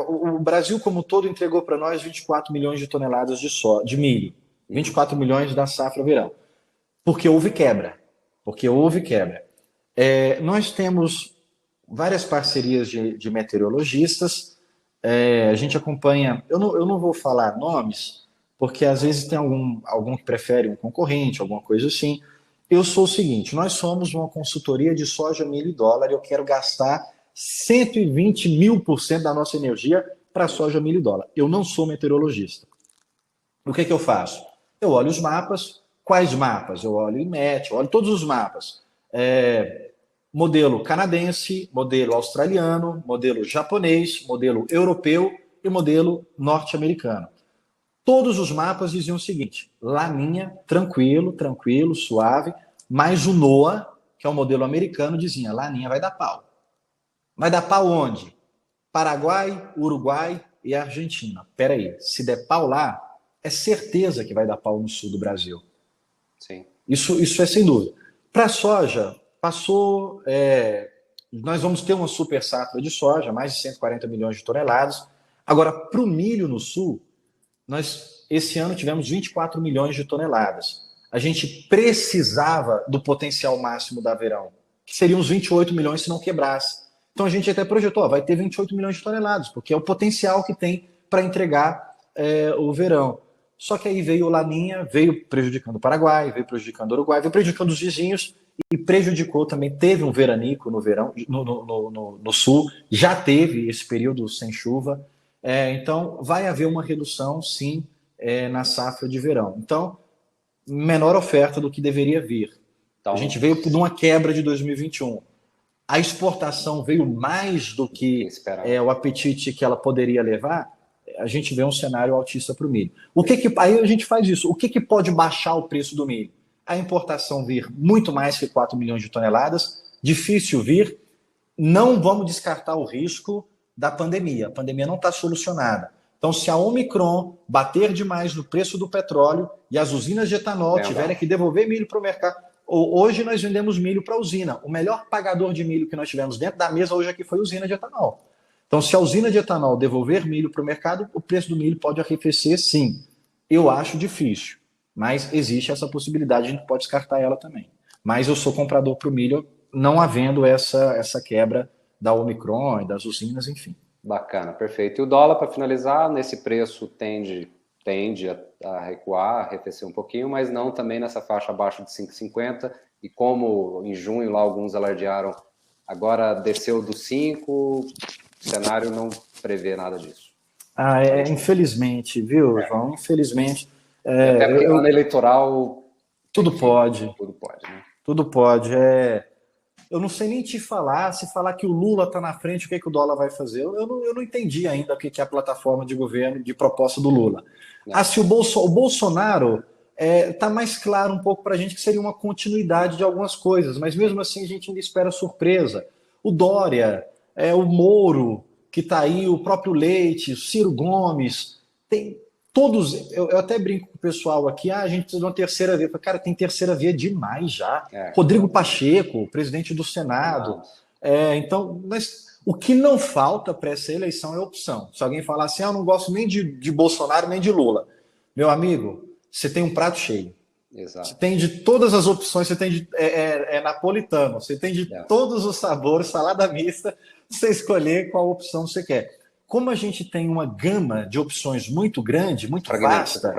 o Brasil como todo entregou para nós 24 milhões de toneladas de milho, 24 milhões da safra verão, porque houve quebra. Nós temos várias parcerias de meteorologistas, a gente acompanha, eu não vou falar nomes, porque às vezes tem algum que prefere um concorrente, alguma coisa assim. Eu sou o seguinte, nós somos uma consultoria de soja, milho e dólar, e eu quero gastar 120.000% da nossa energia para soja, milho e dólar. Eu não sou meteorologista. O que eu faço? Eu olho os mapas. Quais mapas? Eu olho o IMET, eu olho todos os mapas. Modelo canadense, modelo australiano, modelo japonês, modelo europeu e modelo norte-americano. Todos os mapas diziam o seguinte: Laninha, tranquilo, suave, mas o NOAA, que é o modelo americano, dizia: Laninha vai dar pau. Vai dar pau onde? Paraguai, Uruguai e Argentina. Peraí, se der pau lá, é certeza que vai dar pau no sul do Brasil. Sim. Isso é sem dúvida. Para a soja, passou... nós vamos ter uma super safra de soja, mais de 140 milhões de toneladas. Agora, para o milho no sul, nós esse ano tivemos 24 milhões de toneladas. A gente precisava do potencial máximo da verão, que seriam uns 28 milhões se não quebrasse. Então a gente até projetou, vai ter 28 milhões de toneladas, porque é o potencial que tem para entregar o verão. Só que aí veio o Laninha, veio prejudicando o Paraguai, veio prejudicando o Uruguai, veio prejudicando os vizinhos e prejudicou também. Teve um veranico no verão, no sul, já teve esse período sem chuva. Então vai haver uma redução, sim, na safra de verão. Então, menor oferta do que deveria vir. Então, a gente veio por uma quebra de 2021. A exportação veio mais do que o apetite que ela poderia levar. A gente vê um cenário altista para o milho. Aí a gente faz isso. O que pode baixar o preço do milho? A importação vir muito mais que 4 milhões de toneladas, difícil vir. Não vamos descartar o risco da pandemia. A pandemia não está solucionada. Então, se a Omicron bater demais no preço do petróleo e as usinas de etanol tiverem que devolver milho para o mercado... Hoje nós vendemos milho para a usina. O melhor pagador de milho que nós tivemos dentro da mesa hoje aqui foi a usina de etanol. Então, se a usina de etanol devolver milho para o mercado, o preço do milho pode arrefecer, sim. Eu acho difícil, mas existe essa possibilidade, a gente pode descartar ela também. Mas eu sou comprador para o milho, não havendo essa quebra da Omicron e das usinas, enfim. Bacana, perfeito. E o dólar, para finalizar, nesse preço tende a recuar, a arrefecer um pouquinho, mas não também nessa faixa abaixo de 5,50. E como em junho lá alguns alardearam, agora desceu do 5, o cenário não prevê nada disso. Infelizmente, viu, João? Infelizmente. Até porque no ano eleitoral... Tudo pode. Tudo pode, né? Tudo pode. Eu não sei nem te falar, se falar que o Lula está na frente, o que, que o dólar vai fazer. Eu não entendi ainda o que, que é a plataforma de governo de proposta do Lula. É. Se o Bolsonaro está mais claro um pouco para a gente que seria uma continuidade de algumas coisas, mas mesmo assim a gente ainda espera surpresa. O Dória, o Moro, que está aí, o próprio Leite, o Ciro Gomes, tem todos. Eu até brinco com o pessoal aqui, a gente precisa de uma terceira via. Cara, tem terceira via demais já. Rodrigo Pacheco, presidente do Senado. Então, mas o que não falta para essa eleição é opção. Se alguém falar assim, eu não gosto nem de Bolsonaro nem de Lula, meu amigo, você tem um prato cheio. Exato. Você tem de todas as opções, você tem de napolitano, você tem de todos os sabores, salada mista, você escolher qual opção você quer. Como a gente tem uma gama de opções muito grande, muito vasta,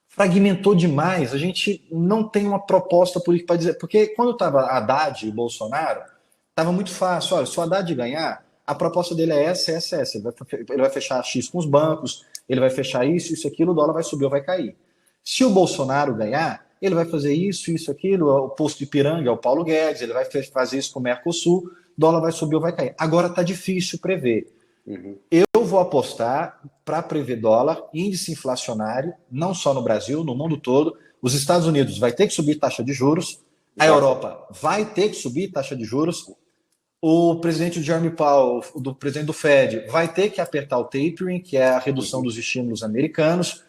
fragmentou demais, a gente não tem uma proposta política para dizer. Porque quando estava Haddad e Bolsonaro, estava muito fácil. Olha, se o Haddad ganhar, a proposta dele é essa, essa, essa. Ele vai fechar X com os bancos, ele vai fechar isso, aquilo, o dólar vai subir ou vai cair. Se o Bolsonaro ganhar, ele vai fazer isso, aquilo, o posto de Ipiranga é o Paulo Guedes, ele vai fazer isso com o Mercosul, o dólar vai subir ou vai cair. Agora está difícil prever. Eu vou apostar para prever dólar, índice inflacionário, não só no Brasil, no mundo todo. Os Estados Unidos vai ter que subir taxa de juros, a Europa vai ter que subir taxa de juros, o presidente Jeremy Powell, do presidente do Fed, vai ter que apertar o tapering, que é a redução dos estímulos americanos.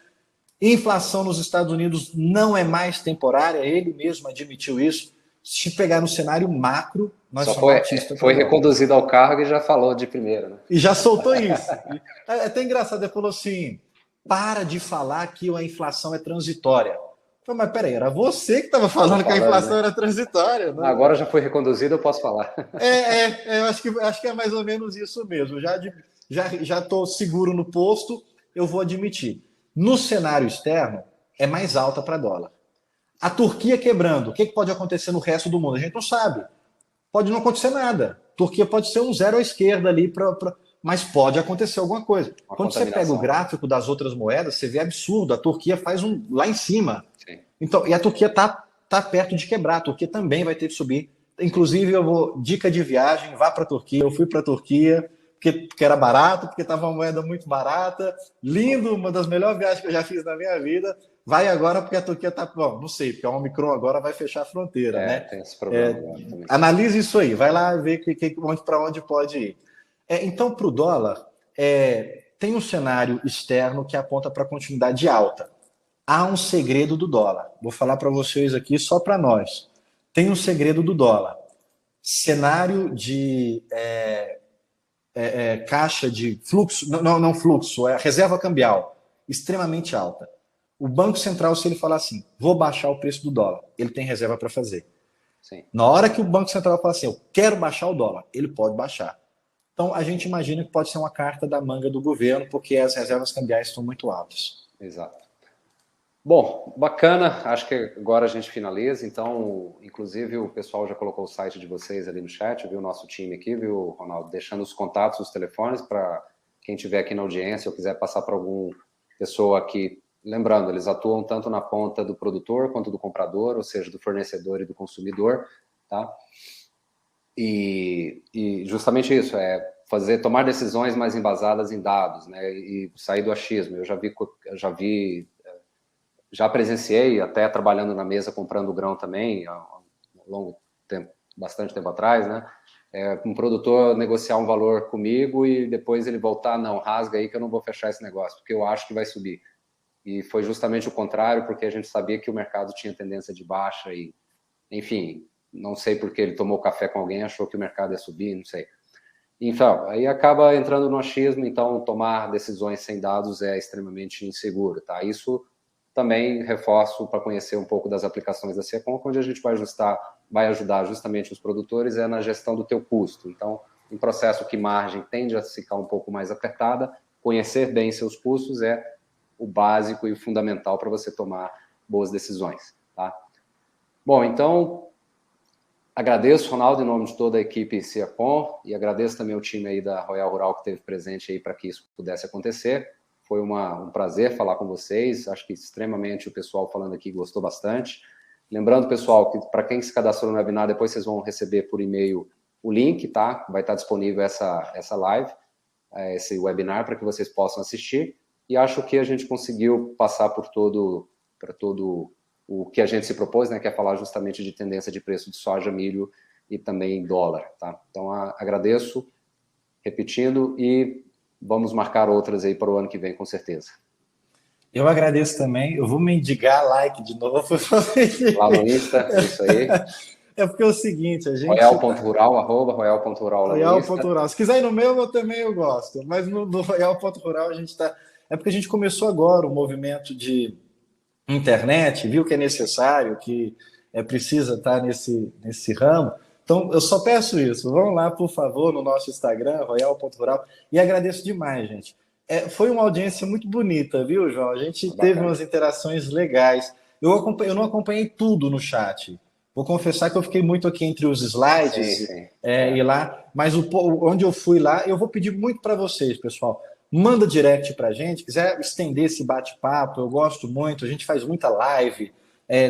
Inflação nos Estados Unidos não é mais temporária, ele mesmo admitiu isso. Se pegar no cenário macro, nós somos foi reconduzido ao cargo e já falou de primeira, né? E já soltou isso. É até engraçado, ele falou assim: para de falar que a inflação é transitória. Eu falei, mas peraí, era você que estava falando que a inflação era transitória. Né? Agora já foi reconduzido, eu posso falar. Eu acho que é mais ou menos isso mesmo. Já estou seguro no posto, eu vou admitir. No cenário externo, é mais alta para dólar. A Turquia quebrando, o que pode acontecer no resto do mundo? A gente não sabe. Pode não acontecer nada. A Turquia pode ser um zero à esquerda ali, mas pode acontecer alguma coisa. Quando você pega o gráfico das outras moedas, você vê absurdo. A Turquia faz lá em cima. Sim. Então, e a Turquia está perto de quebrar. A Turquia também vai ter que subir. Inclusive, dica de viagem, vá para a Turquia. Eu fui para a Turquia porque era barato, porque estava uma moeda muito barata. Lindo, uma das melhores viagens que eu já fiz na minha vida. Vai agora porque a Turquia está... Bom, não sei, porque a Omicron agora vai fechar a fronteira, né? Tem esse problema agora também. Analise isso aí, vai lá ver para onde pode ir. Então, para o dólar, tem um cenário externo que aponta para continuidade alta. Há um segredo do dólar. Vou falar para vocês aqui só para nós. Tem um segredo do dólar. Cenário de caixa de fluxo, não fluxo, reserva cambial extremamente alta. O Banco Central, se ele falar assim, vou baixar o preço do dólar, ele tem reserva para fazer. Sim. Na hora que o Banco Central fala assim, eu quero baixar o dólar, ele pode baixar. Então, a gente imagina que pode ser uma carta da manga do governo, porque as reservas cambiais estão muito altas. Exato. Bom, bacana, acho que agora a gente finaliza, então, inclusive o pessoal já colocou o site de vocês ali no chat, viu o nosso time aqui, viu, Ronaldo, deixando os contatos, os telefones, para quem estiver aqui na audiência ou quiser passar para alguma pessoa aqui. Lembrando, eles atuam tanto na ponta do produtor quanto do comprador, ou seja, do fornecedor e do consumidor, tá? E justamente isso, tomar decisões mais embasadas em dados, né? E sair do achismo. Eu já presenciei, até trabalhando na mesa, comprando grão também, há um longo tempo, bastante tempo atrás, né? Um produtor negociar um valor comigo e depois ele voltar, não, rasga aí que eu não vou fechar esse negócio, porque eu acho que vai subir. E foi justamente o contrário, porque a gente sabia que o mercado tinha tendência de baixa e, enfim, não sei porque ele tomou café com alguém, achou que o mercado ia subir, não sei. Então, aí acaba entrando no achismo, então tomar decisões sem dados é extremamente inseguro, tá? Isso também reforço para conhecer um pouco das aplicações da Secom, onde a gente vai ajudar justamente os produtores na gestão do teu custo. Então, em processo que margem tende a ficar um pouco mais apertada, conhecer bem seus custos é o básico e o fundamental para você tomar boas decisões, tá? Bom, então, agradeço, Ronaldo, em nome de toda a equipe Secom, e agradeço também o time aí da Royal Rural que esteve presente aí para que isso pudesse acontecer. Foi um prazer falar com vocês, acho que extremamente o pessoal falando aqui gostou bastante. Lembrando, pessoal, que para quem se cadastrou no webinar, depois vocês vão receber por e-mail o link, tá? Vai estar disponível essa live, esse webinar, para que vocês possam assistir. E acho que a gente conseguiu passar por todo o que a gente se propôs, né? Que é falar justamente de tendência de preço de soja, milho e também dólar, tá? Então, agradeço, repetindo, e vamos marcar outras aí para o ano que vem, com certeza. Eu agradeço também. Eu vou mendigar like de novo. Lá no Insta, isso aí. É porque é o seguinte, a gente... Royal.rural, @royal.rural lá no Insta. Royal.rural. Se quiser ir no meu, eu gosto. Mas no Royal.rural a gente está... É porque a gente começou agora o movimento de internet, viu que é necessário, que precisa estar nesse ramo. Então, eu só peço isso. Vão lá, por favor, no nosso Instagram, royal.rural. E agradeço demais, gente. Foi uma audiência muito bonita, viu, João? A gente teve umas interações legais. Eu não acompanhei tudo no chat. Vou confessar que eu fiquei muito aqui entre os slides e lá. Mas onde eu fui lá, eu vou pedir muito para vocês, pessoal. Manda direct para a gente. Quiser estender esse bate-papo, eu gosto muito. A gente faz muita live.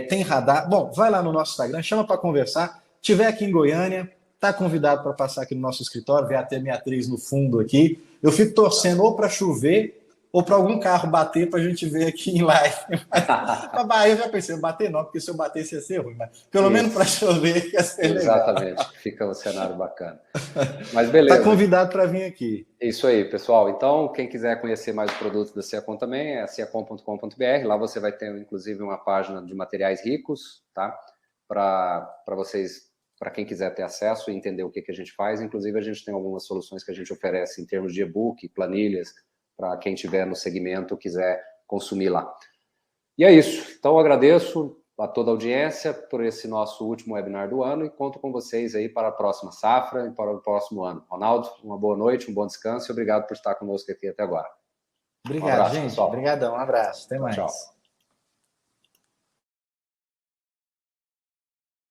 Tem radar. Bom, vai lá no nosso Instagram, chama para conversar. Tiver aqui em Goiânia, está convidado para passar aqui no nosso escritório, ver até minha atriz no fundo aqui. Eu fico torcendo ou para chover ou para algum carro bater para a gente ver aqui em live. Para Bahia eu já pensei, bater não, porque se eu batesse ia ser ruim, mas pelo menos para chover ia ser legal. Exatamente, fica um cenário bacana. Mas beleza. Está convidado para vir aqui. Isso aí, pessoal. Então, quem quiser conhecer mais os produtos da Ciacom também, é ciacom.com.br. Lá você vai ter, inclusive, uma página de materiais ricos, tá? Para vocês, para quem quiser ter acesso e entender o que a gente faz. Inclusive, a gente tem algumas soluções que a gente oferece em termos de e-book, planilhas, para quem estiver no segmento quiser consumir lá. E é isso. Então, eu agradeço a toda a audiência por esse nosso último webinar do ano e conto com vocês aí para a próxima safra e para o próximo ano. Ronaldo, uma boa noite, um bom descanso e obrigado por estar conosco aqui até agora. Obrigado, gente. Obrigadão, um abraço. Até mais. Tchau.